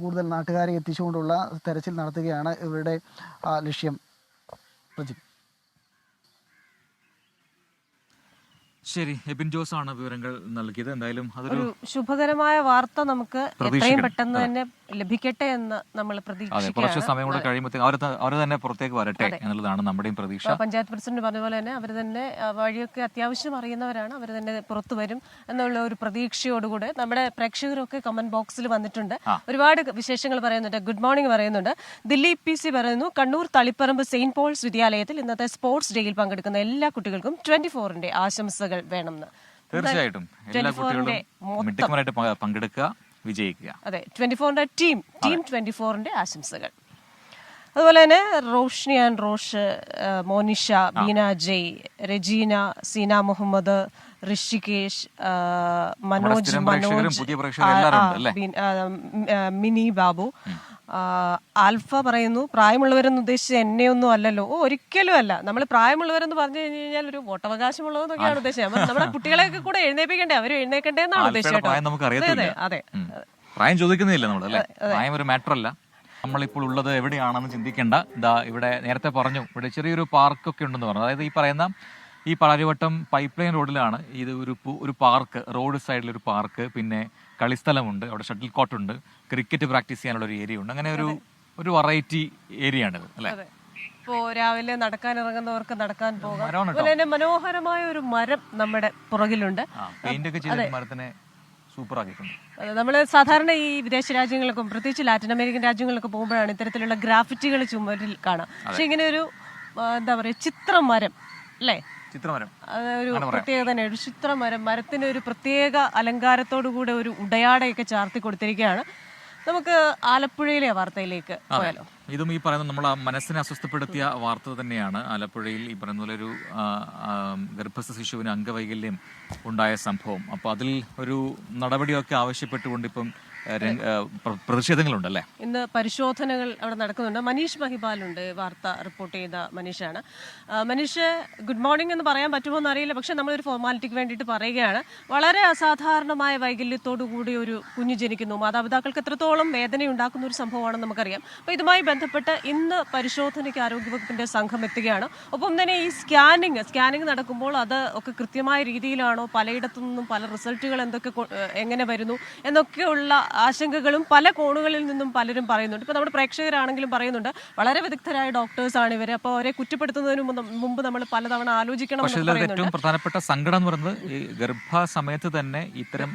കൂടുതൽ നാട്ടുകാരെ എത്തിച്ചുകൊണ്ടുള്ള തെരച്ചിൽ നടത്തുകയാണ് ഇവരുടെ ലക്ഷ്യം. പ്രജിൻ. ശരി, എബിൻ ജോസ് ആണ് വിവരങ്ങൾ നൽകിയത്. എന്തായാലും അതൊരു ശുഭകരമായ വാർത്ത നമുക്ക് എത്രയും പെട്ടെന്ന് തന്നെ ലഭിക്കട്ടെ എന്ന് നമ്മൾ കുറച്ച് പ്രതീക്ഷിക്കുകയാണ്. സമയം കൂടെ കഴിയുമ്പോഴത്തേക്ക് അവർ തന്നെ പുറത്തേക്ക് വരട്ടെ എന്നുള്ളതാണ് നമ്മുടെയും പ്രതീക്ഷ. പഞ്ചായത്ത് പ്രസിഡന്റ് പറഞ്ഞ പോലെ തന്നെ അവർ തന്നെ വഴിയൊക്കെ അത്യാവശ്യം അറിയുന്നവരാണ്. അവർ തന്നെ പുറത്തു വരും എന്നുള്ള ഒരു പ്രതീക്ഷയോടുകൂടെ നമ്മുടെ പ്രേക്ഷകരൊക്കെ കമന്റ് ബോക്സിൽ വന്നിട്ടുണ്ട്. ഒരുപാട് വിശേഷങ്ങൾ പറയുന്നുണ്ട്. ഗുഡ് മോർണിംഗ് പറയുന്നുണ്ട്. ദിലീപ് PC പറയുന്നു, കണ്ണൂർ തളിപ്പറമ്പ് സെയിന്റ് പോൾസ് വിദ്യാലയത്തിൽ ഇന്നത്തെ സ്പോർട്സ് ഡേയിൽ പങ്കെടുക്കുന്ന എല്ലാ കുട്ടികൾക്കും 24-ന്റെ ആശംസകൾ വേണമെന്ന്. തീർച്ചയായിട്ടും എല്ലാ കുട്ടികളും മിടുക്കന്മാരായിട്ട് പങ്കെടുക്കുക, വിജയിക്കുക. അതെ, 24-ന്റെ ടീം 24-ന്റെ ആശംസകൾ. അതുപോലെ തന്നെ റോഷ്നി ആൻഡ് റോഷ്, മോനിഷ, ബീന ജയ്, രജീന, സീന മുഹമ്മദ്, ഋഷികേഷ്, മനോജ്, മിനി ബാബു, ആൽഫ പറയുന്നു, പ്രായമുള്ളവരെന്ന് ഉദ്ദേശിച്ച് എന്നെയൊന്നും അല്ലല്ലോ. ഒരിക്കലും അല്ല. നമ്മൾ പ്രായമുള്ളവരെന്ന് പറഞ്ഞു കഴിഞ്ഞാൽ ഒരു വോട്ടവകാശമുള്ളതെന്നൊക്കെയാണ് ഉദ്ദേശിച്ചത്. നമ്മുടെ കുട്ടികളെയൊക്കെ കൂടെ എഴുന്നേപ്പിക്കണ്ടേ, അവരും എഴുന്നേക്കണ്ടേ എന്നാണ് ഉദ്ദേശിച്ചത്. അതെ, പ്രായം ചോദിക്കുന്നില്ല നമ്മൾ, അല്ലേ? പ്രായം ഒരു മാറ്റർ അല്ല. നമ്മളിപ്പോൾ ഉള്ളത് എവിടെയാണെന്ന് ചിന്തിക്കേണ്ട. ഇതാ ഇവിടെ നേരത്തെ പറഞ്ഞു, ഇവിടെ ചെറിയൊരു പാർക്കൊക്കെ ഉണ്ടെന്ന് പറഞ്ഞു. അതായത് ഈ പറയുന്ന ഈ പാലാരിവട്ടം പൈപ്പ് ലൈൻ റോഡിലാണ് ഇത് ഒരു പാർക്ക്, റോഡ് സൈഡിലൊരു പാർക്ക്, പിന്നെ കളിസ്ഥലമുണ്ട്, അവിടെ ഷട്ടിൽ കോർട്ടുണ്ട്, ക്രിക്കറ്റ് പ്രാക്ടീസ് ചെയ്യാനുള്ള ഒരു ഏരിയ ഉണ്ട്. അങ്ങനെ ഒരു വെറൈറ്റി ഏരിയ ആണിത്, അല്ലേ? ഇപ്പോ രാവിലെ നടക്കാൻ ഇറങ്ങുന്നവർക്ക് നടക്കാൻ പോകാം. അതുപോലെ തന്നെ മനോഹരമായ ഒരു മരം നമ്മുടെ പുറകിലുണ്ട്. പെയിന്റ് ഒക്കെ ചെയ്ത മരത്തിനെ സൂപ്പർ ആക്കിയിട്ടുണ്ട്. നമ്മൾ സാധാരണ ഈ വിദേശ രാജ്യങ്ങൾക്കും പ്രത്യേകിച്ച് ലാറ്റിൻ അമേരിക്കൻ രാജ്യങ്ങളൊക്കെ പോകുമ്പോഴാണ് ഇത്തരത്തിലുള്ള ഗ്രാഫിറ്റികൾ ചുമരിൽ കാണാം. പക്ഷെ ഇങ്ങനെ ഒരു എന്താ പറയുക, ചിത്രമരം, അല്ലേ? ചിത്രമരം ഒരു പ്രത്യേകത തന്നെ. ഒരു ചിത്രമരം, മരത്തിന് ഒരു പ്രത്യേക അലങ്കാരത്തോടു കൂടെ ഒരു ഉടയാടയൊക്കെ ചാർത്തി കൊടുത്തിരിക്കുകയാണ്. നമുക്ക് ആലപ്പുഴയിലെ വാർത്തയിലേക്ക് പോയാലോ? ഇതും ഈ പറയുന്ന നമ്മളെ മനസ്സിനെ അസ്വസ്ഥപ്പെടുത്തിയ വാർത്ത തന്നെയാണ്. ആലപ്പുഴയിൽ ഈ പറയുന്ന പോലെ ഒരു ഗർഭസ്ഥ ശിശുവിന് അംഗവൈകല്യം ഉണ്ടായ സംഭവം. അപ്പോൾ അതിൽ ഒരു നടപടിയൊക്കെ ആവശ്യപ്പെട്ടുകൊണ്ട് ഇപ്പം പ്രതിഷേധങ്ങളുണ്ടല്ലേ? ഇന്ന് പരിശോധനകൾ അവിടെ നടക്കുന്നുണ്ട്. മനീഷ് മഹിപാലുണ്ട്, വാർത്ത റിപ്പോർട്ട് ചെയ്ത മനീഷാണ്. മനീഷ്, ഗുഡ് മോർണിംഗ് എന്ന് പറയാൻ പറ്റുമോ എന്നറിയില്ല, പക്ഷെ നമ്മളൊരു ഫോർമാലിറ്റിക്ക് വേണ്ടിയിട്ട് പറയുകയാണ്. വളരെ അസാധാരണമായ വൈകല്യത്തോടു കൂടി ഒരു കുഞ്ഞ് ജനിക്കുന്നു. മാതാപിതാക്കൾക്ക് എത്രത്തോളം വേദനയുണ്ടാക്കുന്ന ഒരു സംഭവമാണെന്ന് നമുക്കറിയാം. അപ്പോൾ ഇതുമായി ബന്ധപ്പെട്ട് ഇന്ന് പരിശോധനയ്ക്ക് ആരോഗ്യവകുപ്പിന്റെ സംഘം എത്തുകയാണ്. ഒപ്പം തന്നെ ഈ സ്കാനിങ് നടക്കുമ്പോൾ അത് ഒക്കെ കൃത്യമായ രീതിയിലാണോ, പലയിടത്തു നിന്നും പല റിസൾട്ടുകൾ എങ്ങനെ വരുന്നു എന്നൊക്കെയുള്ള ആശങ്കകളും പല കോണുകളിൽ നിന്നും പലരും പറയുന്നുണ്ട്. ഇപ്പോൾ നമ്മുടെ പ്രേക്ഷകരാണെങ്കിലും പറയുന്നുണ്ട് വളരെ വിദഗ്ധരായ ഡോക്ടേഴ്സാണ് ഇവർ, അപ്പോൾ അവരെ കുറ്റപ്പെടുത്തുന്നതിന് മുമ്പ് നമ്മൾ പലതവണ ആലോചിക്കണം. പക്ഷേ ഇതിൽ ഏറ്റവും പ്രധാനപ്പെട്ട സങ്കടം എന്ന് പറയുന്നത് ഈ ഗർഭസമയത്ത് തന്നെ ഇത്തരം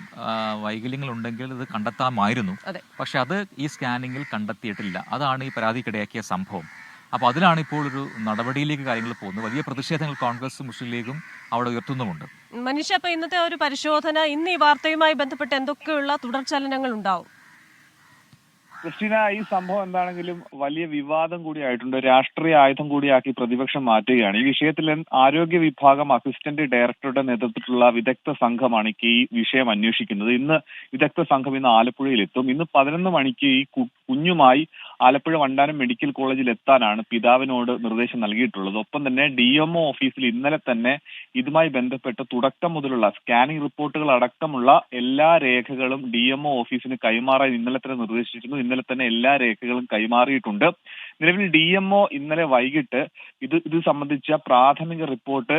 വൈകല്യങ്ങൾ ഉണ്ടെങ്കിൽ ഇത് കണ്ടെത്താമായിരുന്നു. പക്ഷെ അത് ഈ സ്കാനിങ്ങിൽ കണ്ടെത്തിയിട്ടില്ല. അതാണ് ഈ പരാതിക്കിടയാക്കിയ സംഭവം. അപ്പോൾ അതിലാണ് ഇപ്പോൾ ഒരു നടപടിയിലേക്ക് കാര്യങ്ങൾ പോകുന്നത്. വലിയ പ്രതിഷേധങ്ങൾ കോൺഗ്രസും മുസ്ലിം ലീഗും അവിടെ ഉയർത്തുന്നുമുണ്ട്. മനീഷ, അപ്പോൾ ഇന്നത്തെ ഒരു പരിശോധന, ഇന്ന് ഈ വാർത്തയുമായി ബന്ധപ്പെട്ട് എന്തൊക്കെയുള്ള തുടർചലനങ്ങൾ ഉണ്ടാവും? ക്രിസ്റ്റീന, ഈ സംഭവം എന്താണെങ്കിലും വലിയ വിവാദം കൂടിയായിട്ടുണ്ട്. രാഷ്ട്രീയ ആയുധം കൂടിയാക്കി പ്രതിപക്ഷം മാറ്റുകയാണ്. ഈ വിഷയത്തിൽ ആരോഗ്യ വിഭാഗം അസിസ്റ്റന്റ് ഡയറക്ടറുടെ നേതൃത്വത്തിലുള്ള വിദഗ്ധ സംഘമാണ് ഈ വിഷയം അന്വേഷിക്കുന്നത്. ഇന്ന് വിദഗ്ധ സംഘം ഇന്ന് ആലപ്പുഴയിലെത്തും. ഇന്ന് 11 മണിക്ക് ഈ കുഞ്ഞുമായി ആലപ്പുഴ വണ്ടാനം മെഡിക്കൽ കോളേജിൽ എത്താനാണ് പിതാവിനോട് നിർദ്ദേശം നൽകിയിട്ടുള്ളത്. ഒപ്പം തന്നെ DMO ഓഫീസിൽ ഇന്നലെ തന്നെ ഇതുമായി ബന്ധപ്പെട്ട് തുടക്കം മുതലുള്ള സ്കാനിംഗ് റിപ്പോർട്ടുകൾ അടക്കമുള്ള എല്ലാ രേഖകളും DMO ഓഫീസിന് കൈമാറാൻ ഇന്നലെ തന്നെ നിർദ്ദേശിച്ചിരുന്നു. ഇന്നലെ തന്നെ എല്ലാ രേഖകളും കൈമാറിയിട്ടുണ്ട്. നിലവിൽ DMO ഇന്നലെ വൈകിട്ട് ഇത് സംബന്ധിച്ച പ്രാഥമിക റിപ്പോർട്ട്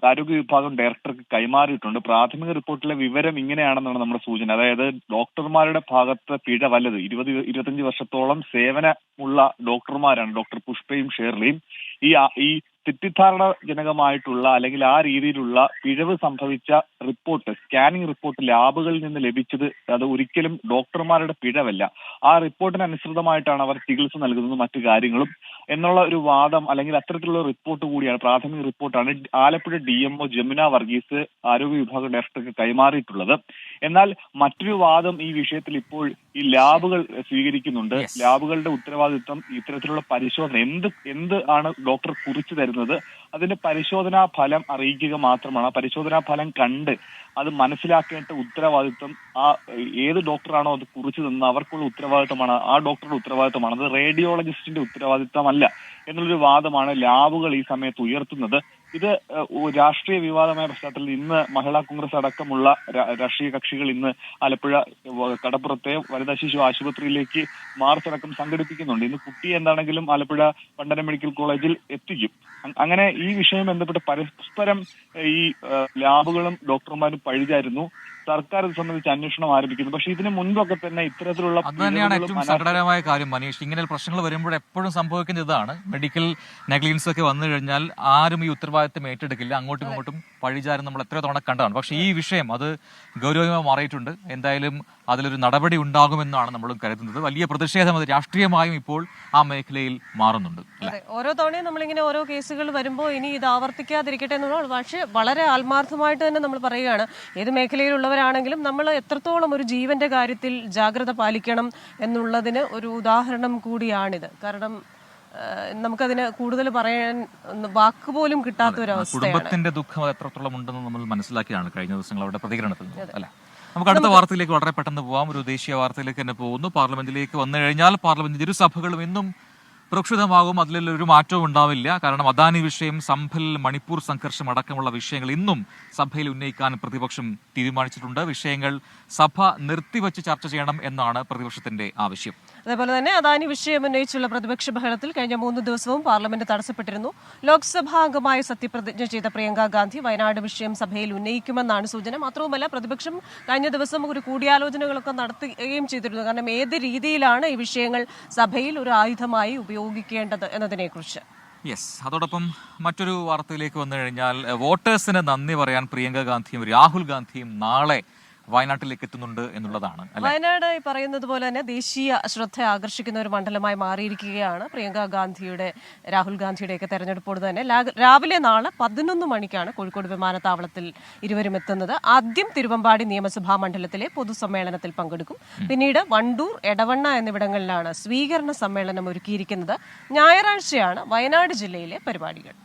ആരോഗ്യ വിഭാഗം ഡയറക്ടർക്ക് കൈമാറിയിട്ടുണ്ട്. പ്രാഥമിക റിപ്പോർട്ടിലെ വിവരം ഇങ്ങനെയാണെന്നാണ് നമ്മുടെ സൂചന. അതായത് ഡോക്ടർമാരുടെ ഭാഗത്ത് പിഴ വല്ലത് 20-25 വർഷത്തോളം സേവനമുള്ള ഡോക്ടർമാരാണ് ഡോക്ടർ പുഷ്പയും ഷേർലിയും. ഈ തെറ്റിദ്ധാരണജനകമായിട്ടുള്ള അല്ലെങ്കിൽ ആ രീതിയിലുള്ള പിഴവ് സംഭവിച്ച റിപ്പോർട്ട്, സ്കാനിംഗ് റിപ്പോർട്ട് ലാബുകളിൽ നിന്ന് ലഭിച്ചത് അത് ഒരിക്കലും ഡോക്ടർമാരുടെ പിഴവല്ല. ആ റിപ്പോർട്ടിന് അനുസൃതമായിട്ടാണ് അവർ ചികിത്സ നൽകുന്നതും മറ്റു കാര്യങ്ങളും എന്നുള്ള ഒരു വാദം അല്ലെങ്കിൽ അത്തരത്തിലുള്ള റിപ്പോർട്ട് കൂടിയാണ്, പ്രാഥമിക റിപ്പോർട്ടാണ് ആലപ്പുഴ DMO ജമുന വർഗീസ് ആരോഗ്യ വിഭാഗം ഡയറക്ടർക്ക് കൈമാറിയിട്ടുള്ളത്. എന്നാൽ മറ്റൊരു വാദം ഈ വിഷയത്തിൽ ഇപ്പോൾ ഈ ലാബുകൾ സ്വീകരിക്കുന്നുണ്ട്. ലാബുകളുടെ ഉത്തരവാദിത്വം ഇത്തരത്തിലുള്ള പരിശോധന എന്ത് ആണ് ഡോക്ടർ കുറിച്ചു തരുന്നത്, അതിന്റെ പരിശോധനാ ഫലം അറിയിക്കുക മാത്രമാണ്. ആ പരിശോധനാ ഫലം കണ്ട് അത് മനസ്സിലാക്കേണ്ട ഉത്തരവാദിത്വം ഏത് ഡോക്ടറാണോ അത് കുറിച്ചു തന്നത് അവർക്കുള്ള ഉത്തരവാദിത്തമാണ്, ആ ഡോക്ടറുടെ ഉത്തരവാദിത്തമാണ്. അത് റേഡിയോളജിസ്റ്റിന്റെ ഉത്തരവാദിത്തമല്ല എന്നുള്ളൊരു വാദമാണ് ലാബുകൾ ഈ സമയത്ത് ഉയർത്തുന്നത്. ഇത് രാഷ്ട്രീയ വിവാദമായ പശ്ചാത്തലത്തിൽ ഇന്ന് മഹിളാ കോൺഗ്രസ് അടക്കമുള്ള രാഷ്ട്രീയ കക്ഷികൾ ഇന്ന് ആലപ്പുഴ കടപ്പുറത്തെ വനിതാ ശിശു ആശുപത്രിയിലേക്ക് മാർച്ച് അടക്കം സംഘടിപ്പിക്കുന്നുണ്ട്. ഇന്ന് കുട്ടി എന്താണെങ്കിലും ആലപ്പുഴ വണ്ടാനം മെഡിക്കൽ കോളേജിൽ എത്തിക്കും. അങ്ങനെ ഈ വിഷയം ബന്ധപ്പെട്ട് പരസ്പരം ഈ ലാബുകളും ഡോക്ടർമാരും പഴിചാരുന്നു. സർക്കാർ ഇത് സംബന്ധിച്ച് അന്വേഷണം ആരംഭിക്കുന്നു. പക്ഷേ ഇതിന് മുൻപൊക്കെ തന്നെ ഇത്തരത്തിലുള്ള അത് തന്നെയാണ് ഏറ്റവും സങ്കടകരമായ കാര്യം മനീഷ്. ഇങ്ങനെ പ്രശ്നങ്ങൾ വരുമ്പോൾ എപ്പോഴും സംഭവിക്കുന്ന ഇതാണ്, മെഡിക്കൽ നെഗ്ലിജൻസ് ഒക്കെ വന്നു കഴിഞ്ഞാൽ ആരും ഈ ഉത്തരവാദിത്തം ഏറ്റെടുക്കില്ല, അങ്ങോട്ടും ഇങ്ങോട്ടും പഴിചാരം നമ്മൾ എത്രയോ തവണ കണ്ടതാണ്. പക്ഷേ ഈ വിഷയം അത് ഗൗരവമായി മാറിയിട്ടുണ്ട്. എന്തായാലും അതിലൊരു നടപടി ഉണ്ടാകുമെന്നാണ് നമ്മളും കരുതുന്നത്. വലിയ പ്രതിഷേധം അത് രാഷ്ട്രീയമായും ഇപ്പോൾ ആ മേഖലയിൽ മാറുന്നുണ്ട്. ഓരോ തവണയും നമ്മളിങ്ങനെ ഓരോ കേസുകൾ വരുമ്പോൾ ഇനി ഇത് ആവർത്തിക്കാതിരിക്കട്ടെ എന്നുള്ളത് പക്ഷേ വളരെ ആത്മാർത്ഥമായിട്ട് തന്നെ നമ്മൾ പറയുകയാണ്. ഏത് മേഖലയിലുള്ളവരാണെങ്കിലും നമ്മൾ എത്രത്തോളം ഒരു ജീവന്റെ കാര്യത്തിൽ ജാഗ്രത പാലിക്കണം എന്നുള്ളതിന് ഒരു ഉദാഹരണം കൂടിയാണിത്. കാരണം നമുക്കതിന് കൂടുതൽ പറയാൻ വാക്കുപോലും കിട്ടാത്ത ഒരു അവസ്ഥയാണ്. കുടുംബത്തിന്റെ ദുഃഖം എത്രത്തോളം ഉണ്ടെന്ന് നമ്മൾ മനസ്സിലാക്കിയാണ് കഴിഞ്ഞ ദിവസങ്ങൾ അവിടെ പ്രതികരണത്തിൽ അല്ലെ. നമുക്ക് അടുത്ത വാർത്തയിലേക്ക് വളരെ പെട്ടെന്ന് പോവാം. ഒരു ദേശീയ വാർത്തയിലേക്ക് തന്നെ പോകുന്നു. പാർലമെന്റിലേക്ക് വന്നു കഴിഞ്ഞാൽ പാർലമെന്റ് ഇരുസഭകളും ഇന്നും പ്രക്ഷുബ്ധമാകും. അതിലൊരു മാറ്റവും ഉണ്ടാവില്ല. കാരണം അദാനി വിഷയം, സംഭൽ, മണിപ്പൂർ സംഘർഷം അടക്കമുള്ള വിഷയങ്ങൾ ഇന്നും സഭയിൽ ഉന്നയിക്കാൻ പ്രതിപക്ഷം തീരുമാനിച്ചിട്ടുണ്ട്. വിഷയങ്ങൾ സഭ നിർത്തിവെച്ച് ചർച്ച ചെയ്യണം എന്നാണ് പ്രതിപക്ഷത്തിന്റെ ആവശ്യം. അതേപോലെ തന്നെ അദാനി വിഷയം ഉന്നയിച്ചുള്ള പ്രതിപക്ഷ ബഹളത്തിൽ കഴിഞ്ഞ 3 ദിവസവും പാർലമെന്റ് തടസ്സപ്പെട്ടിരുന്നു. ലോക്സഭാ അംഗമായി സത്യപ്രതിജ്ഞ ചെയ്ത പ്രിയങ്ക ഗാന്ധി വയനാട് വിഷയം സഭയിൽ ഉന്നയിക്കുമെന്നാണ് സൂചന. മാത്രവുമല്ല പ്രതിപക്ഷം കഴിഞ്ഞ ദിവസം ഒരു കൂടിയാലോചനകളൊക്കെ നടത്തുകയും ചെയ്തിരുന്നു. കാരണം ഏത് രീതിയിലാണ് ഈ വിഷയങ്ങൾ സഭയിൽ ഒരു ആയുധമായി ഉപയോഗിക്കേണ്ടത് എന്നതിനെ കുറിച്ച്. യെസ്, അതോടൊപ്പം മറ്റൊരു വാർത്തയിലേക്ക് വന്നു കഴിഞ്ഞാൽ വോട്ടേഴ്സിന് നന്ദി പറയാൻ പ്രിയങ്ക ഗാന്ധിയും രാഹുൽ ഗാന്ധിയും നാളെ വയനാട്ടിലേക്ക് എത്തുന്നുണ്ട് എന്നുള്ളതാണ്. വയനാട് പറയുന്നത് പോലെ തന്നെ ദേശീയ ശ്രദ്ധ ആകർഷിക്കുന്ന ഒരു മണ്ഡലമായി മാറിയിരിക്കുകയാണ്. പ്രിയങ്ക ഗാന്ധിയുടെ രാഹുൽ ഗാന്ധിയുടെയൊക്കെ തെരഞ്ഞെടുപ്പോട് തന്നെ രാവിലെ നാളെ 11 മണിക്കാണ് കോഴിക്കോട് വിമാനത്താവളത്തിൽ ഇരുവരും എത്തുന്നത്. ആദ്യം തിരുവമ്പാടി നിയമസഭാ മണ്ഡലത്തിലെ പൊതുസമ്മേളനത്തിൽ പങ്കെടുക്കും. പിന്നീട് വണ്ടൂർ, എടവണ്ണ എന്നിവിടങ്ങളിലാണ് സ്വീകരണ സമ്മേളനം ഒരുക്കിയിരിക്കുന്നത്. ഞായറാഴ്ചയാണ് വയനാട് ജില്ലയിലെ പരിപാടികൾ.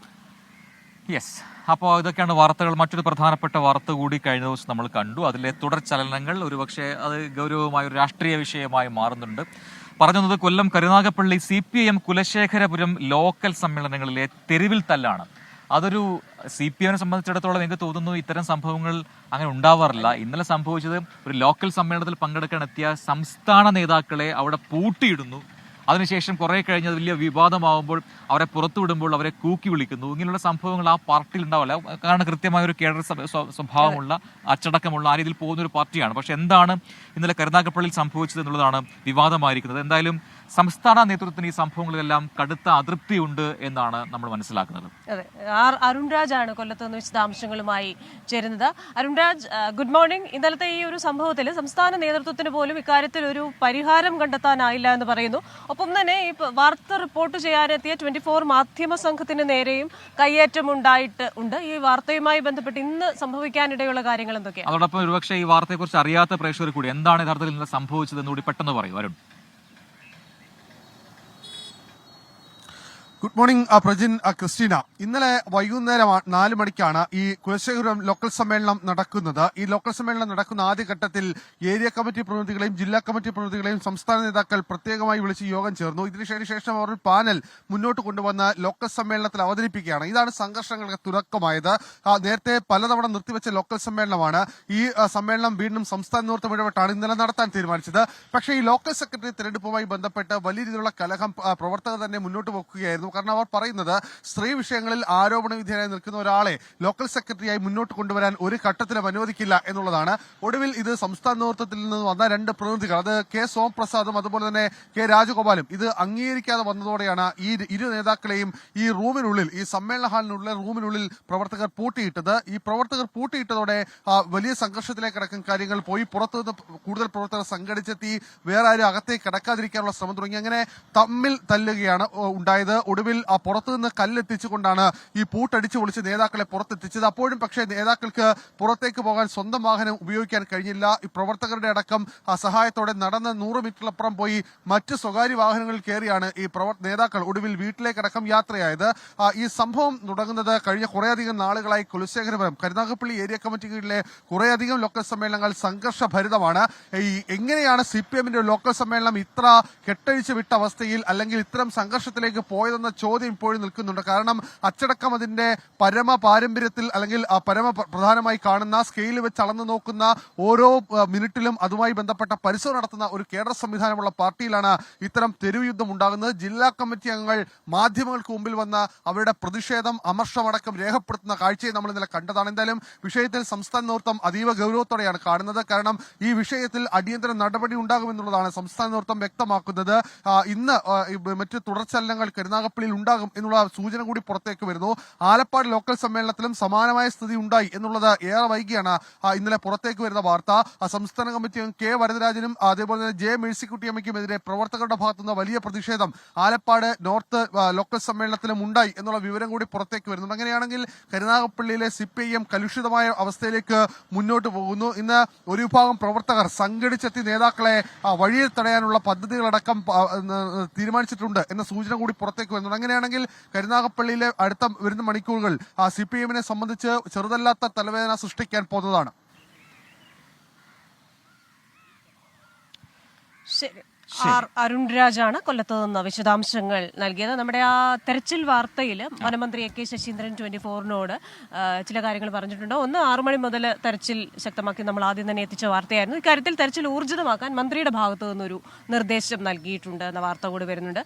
യെസ്, അപ്പോൾ ഇതൊക്കെയാണ് വാർത്തകൾ. മറ്റൊരു പ്രധാനപ്പെട്ട വാർത്ത കൂടി കഴിഞ്ഞ ദിവസം നമ്മൾ കണ്ടു. അതിലെ തുടർ ചലനങ്ങൾ ഒരുപക്ഷെ അത് ഗൗരവമായ ഒരു രാഷ്ട്രീയ വിഷയമായി മാറുന്നുണ്ട്. പറഞ്ഞത് കൊല്ലം കരുനാഗപ്പള്ളി CPIM കുലശേഖരപുരം ലോക്കൽ സമ്മേളനങ്ങളിലെ തെരുവിൽ തല്ലാണ്. അതൊരു CPIMനെ സംബന്ധിച്ചിടത്തോളം എനിക്ക് തോന്നുന്നു ഇത്തരം സംഭവങ്ങൾ അങ്ങനെ ഉണ്ടാവാറില്ല. ഇന്നലെ സംഭവിച്ചത് ഒരു ലോക്കൽ സമ്മേളനത്തിൽ പങ്കെടുക്കാൻ എത്തിയ സംസ്ഥാന നേതാക്കളെ അവിടെ പൂട്ടിയിടുന്നു. അതിനുശേഷം കുറെ കഴിഞ്ഞ് അത് വലിയ വിവാദമാകുമ്പോൾ അവരെ പുറത്തുവിടുമ്പോൾ അവരെ കൂക്കി വിളിക്കുന്നു. ഇങ്ങനെയുള്ള സംഭവങ്ങൾ ആ പാർട്ടിയിൽ ഉണ്ടാവില്ല. കാരണം കൃത്യമായ ഒരു കേഡർ സ്വഭാവമുള്ള അച്ചടക്കമുള്ള ആ രീതിയിൽ പോകുന്ന ഒരു പാർട്ടിയാണ്. പക്ഷെ എന്താണ് ഇന്നലെ കരുനാഗപ്പള്ളിയിൽ സംഭവിച്ചത് എന്നുള്ളതാണ് വിവാദമായിരിക്കുന്നത്. എന്തായാലും സംസ്ഥാന നേതൃത്വത്തിന് ഈ സംഭവങ്ങളിലെല്ലാം കടുത്ത അതൃപ്തിയുണ്ട് എന്നാണ് നമ്മൾ മനസ്സിലാക്കുന്നത്. അതെ, അരുൺരാജാണ് കൊല്ലത്ത് നിന്ന് വിശദാംശങ്ങളുമായി ചേരുന്നത്. Arunraj, good morning. ഇന്നലത്തെ ഈ ഒരു സംഭവത്തിൽ സംസ്ഥാന നേതൃത്വത്തിന് പോലും ഇക്കാര്യത്തിൽ ഒരു പരിഹാരം കണ്ടെത്താനായില്ല എന്ന് പറയുന്നു. ഒപ്പം തന്നെ ഈ വാർത്ത റിപ്പോർട്ട് ചെയ്യാനെത്തിയ 24 മാധ്യമ സംഘത്തിന് നേരെയും കയ്യേറ്റം ഉണ്ടായിട്ടുണ്ട്. ഈ വാർത്തയുമായി ബന്ധപ്പെട്ട് ഇന്ന് സംഭവിക്കാനിടയുള്ള കാര്യങ്ങൾ എന്തൊക്കെയാണ്? അതോടൊപ്പം ഒരുപക്ഷെ ഈ വാർത്തയെക്കുറിച്ച് അറിയാത്ത പ്രേക്ഷകർ കൂടി എന്താണ് യഥാർത്ഥത്തിൽ ഇന്നലെ സംഭവിച്ചത് എന്നുകൂടി പെട്ടെന്ന് പറയൂ Arun. Good morning Prajin, Christina. ഇന്നലെ വൈകുന്നേരം 4 മണിക്കാണ് ഈ കുലശേഖരം ലോക്കൽ സമ്മേളനം നടക്കുന്നത്. ഈ ലോക്കൽ സമ്മേളനം നടക്കുന്ന ആദ്യഘട്ടത്തിൽ ഏരിയ കമ്മിറ്റി പ്രതിനിധികളെയും ജില്ലാ കമ്മിറ്റി പ്രതിനിധികളെയും സംസ്ഥാന നേതാക്കൾ പ്രത്യേകമായി വിളിച്ച് യോഗം ചേർന്നു. ഇതിനുശേഷം അവർ ഒരു പാനൽ മുന്നോട്ട് കൊണ്ടുവന്ന് ലോക്കൽ സമ്മേളനത്തിൽ അവതരിപ്പിക്കുകയാണ്. ഇതാണ് സംഘർഷങ്ങൾക്ക് തുടക്കമായത്. നേരത്തെ പലതവണ നിർത്തിവെച്ച ലോക്കൽ സമ്മേളനമാണ്. ഈ സമ്മേളനം വീണ്ടും സംസ്ഥാന നേതൃത്വം ഇടപെട്ടാണ് ഇന്നലെ നടത്താൻ തീരുമാനിച്ചത്. പക്ഷേ ഈ ലോക്കൽ സെക്രട്ടറി തെരഞ്ഞെടുപ്പുമായി ബന്ധപ്പെട്ട് വലിയ രീതിയിലുള്ള കലഹം പ്രവർത്തകർ തന്നെ മുന്നോട്ട് വെക്കുകയായിരുന്നു. കാരണം അവർ പറയുന്നത് സ്ത്രീ വിഷയങ്ങളിൽ ആരോപണ വിധേയനായി നിൽക്കുന്ന ഒരാളെ ലോക്കൽ സെക്രട്ടറിയായി മുന്നോട്ട് കൊണ്ടുവരാൻ ഒരു ഘട്ടത്തിലും അനുവദിക്കില്ല എന്നുള്ളതാണ്. ഒടുവിൽ ഇത് സംസ്ഥാന നേതൃത്വത്തിൽ നിന്ന് വന്ന 2 പ്രതിനിധികൾ, അത് കെ സോമപ്രസാദും അതുപോലെ തന്നെ കെ രാജഗോപാലും, ഇത് അംഗീകരിക്കാതെ വന്നതോടെയാണ് ഈ ഇരു നേതാക്കളെയും ഈ റൂമിനുള്ളിൽ, ഈ സമ്മേളന ഹാളിനുള്ളിൽ റൂമിനുള്ളിൽ പ്രവർത്തകർ പൂട്ടിയിട്ടത്. ഈ പ്രവർത്തകർ പൂട്ടിയിട്ടതോടെ വലിയ സംഘർഷത്തിലേക്ക് അടക്കം കാര്യങ്ങൾ പോയി. പുറത്തുനിന്ന് കൂടുതൽ പ്രവർത്തകർ സംഘടിച്ചെത്തി വേറെ ആരും അകത്തേക്ക് കടക്കാതിരിക്കാനുള്ള ശ്രമം തുടങ്ങി. അങ്ങനെ തമ്മിൽ തല്ലുകയാണ് ഉണ്ടായത്. ഒടുവിൽ പുറത്തുനിന്ന് കല്ലെത്തിച്ചുകൊണ്ടാണ് ഈ പൂട്ടടിച്ചു പൊളിച്ച് നേതാക്കളെ പുറത്തെത്തിച്ചത്. അപ്പോഴും പക്ഷേ നേതാക്കൾക്ക് പുറത്തേക്ക് പോകാൻ സ്വന്തം വാഹനം ഉപയോഗിക്കാൻ കഴിഞ്ഞില്ല. ഈ പ്രവർത്തകരുടെ അടക്കം സഹായത്തോടെ നടന്ന് 100 മീറ്ററിലപ്പുറം പോയി മറ്റ് സ്വകാര്യ വാഹനങ്ങളിൽ കയറിയാണ് ഈ നേതാക്കൾ ഒടുവിൽ വീട്ടിലേക്കടക്കം യാത്രയായത്. ഈ സംഭവം തുടങ്ങുന്നത് കഴിഞ്ഞ കുറേയധികം നാളുകളായി കുലശേഖരപുരം കരുനാഗപ്പള്ളി ഏരിയ കമ്മിറ്റി കീഴിലെ കുറേയധികം ലോക്കൽ സമ്മേളനങ്ങൾ സംഘർഷഭരിതമാണ്. എങ്ങനെയാണ് CPM-ന്റെ ലോക്കൽ സമ്മേളനം ഇത്ര കെട്ടഴിച്ചു വിട്ട അവസ്ഥയിൽ അല്ലെങ്കിൽ ഇത്തരം സംഘർഷത്തിലേക്ക് പോയതെന്ന ചോദ്യം ഇപ്പോഴും നിൽക്കുന്നുണ്ട്. കാരണം അച്ചടക്കം അതിന്റെ പരമ പാരമ്പര്യത്തിൽ അല്ലെങ്കിൽ പ്രധാനമായി കാണുന്ന സ്കെയിൽ വെച്ച് അളന്നു നോക്കുന്ന ഓരോ മിനിറ്റിലും അതുമായി ബന്ധപ്പെട്ട പരിശോധന നടത്തുന്ന ഒരു കേഡർ സംവിധാനമുള്ള പാർട്ടിയിലാണ് ഇത്തരം തെരുവ് യുദ്ധം ഉണ്ടാകുന്നത്. ജില്ലാ കമ്മിറ്റി അംഗങ്ങൾ മാധ്യമങ്ങൾക്ക് മുമ്പിൽ വന്ന് അവരുടെ പ്രതിഷേധം അമർഷമടക്കം രേഖപ്പെടുത്തുന്ന കാഴ്ചയെ നമ്മൾ ഇന്നലെ കണ്ടതാണ്. എന്തായാലും വിഷയത്തിൽ സംസ്ഥാന നേതൃത്വം അതീവ ഗൗരവത്തോടെയാണ് കാണുന്നത്. കാരണം ഈ വിഷയത്തിൽ അടിയന്തര നടപടി ഉണ്ടാകുമെന്നുള്ളതാണ് സംസ്ഥാന നേതൃത്വം വ്യക്തമാക്കുന്നത്. ഇന്ന് മറ്റ് തുടർചലനങ്ങൾ കരുനാഗപ്പള്ളിയിൽ ഉണ്ടാകും എന്നുള്ള സൂചന കൂടി പുറത്തേക്ക് വരുന്നു. ആലപ്പാട് ലോക്കൽ സമ്മേളനത്തിലും സമാനമായ സ്ഥിതി ഉണ്ടായി എന്നുള്ളത് ഏറെ വൈകിയാണ് ഇന്നലെ പുറത്തേക്ക് വരുന്ന വാർത്ത. സംസ്ഥാന കമ്മിറ്റി അംഗം കെ വരദരാജനും അതേപോലെ തന്നെ ജെ മേഴ്സിക്കുട്ടിയമ്മയ്ക്കുമെതിരെ പ്രവർത്തകരുടെ ഭാഗത്തുനിന്ന് വലിയ പ്രതിഷേധം ആലപ്പാട് നോർത്ത് ലോക്കൽ സമ്മേളനത്തിലും ഉണ്ടായി എന്നുള്ള വിവരം കൂടി പുറത്തേക്ക് വരുന്നുണ്ട്. അങ്ങനെയാണെങ്കിൽ കരുനാഗപ്പള്ളിയിലെ CPIM കലുഷിതമായ അവസ്ഥയിലേക്ക് മുന്നോട്ട് പോകുന്നു. ഇന്ന് ഒരു വിഭാഗം പ്രവർത്തകർ സംഘടിച്ചെത്തി നേതാക്കളെ വഴിയിൽ തടയാനുള്ള പദ്ധതികളടക്കം തീരുമാനിച്ചിട്ടുണ്ട് എന്ന സൂചന കൂടി പുറത്തേക്ക് വരുന്നുണ്ട്. അങ്ങനെയാണെങ്കിൽ കരുനാഗപ്പള്ളിയിലെ അടുത്ത വരുന്ന മണിക്കൂറുകൾ CPM-നെ സംബന്ധിച്ച് ചെറുതല്ലാത്ത തലവേദന സൃഷ്ടിക്കാൻ പോകുന്നതാണ്. അരുൺരാജാണ് കൊല്ലത്ത് നിന്ന് വിശദാംശങ്ങൾ നൽകിയത്. നമ്മുടെ ആ തെരച്ചിൽ വാർത്തയിൽ വനമന്ത്രി AK ശശീന്ദ്രൻ 24-നോട് ചില കാര്യങ്ങൾ പറഞ്ഞിട്ടുണ്ട്. ഒന്ന്, 6 മണി മുതൽ തെരച്ചിൽ ശക്തമാക്കി നമ്മൾ ആദ്യം തന്നെ എത്തിച്ച വാർത്തയായിരുന്നു. ഇക്കാര്യത്തിൽ തെരച്ചിൽ ഊർജിതമാക്കാൻ മന്ത്രിയുടെ ഭാഗത്തു നിന്നൊരു നിർദ്ദേശം നൽകിയിട്ടുണ്ട് എന്ന വാർത്ത കൂടി വരുന്നുണ്ട്.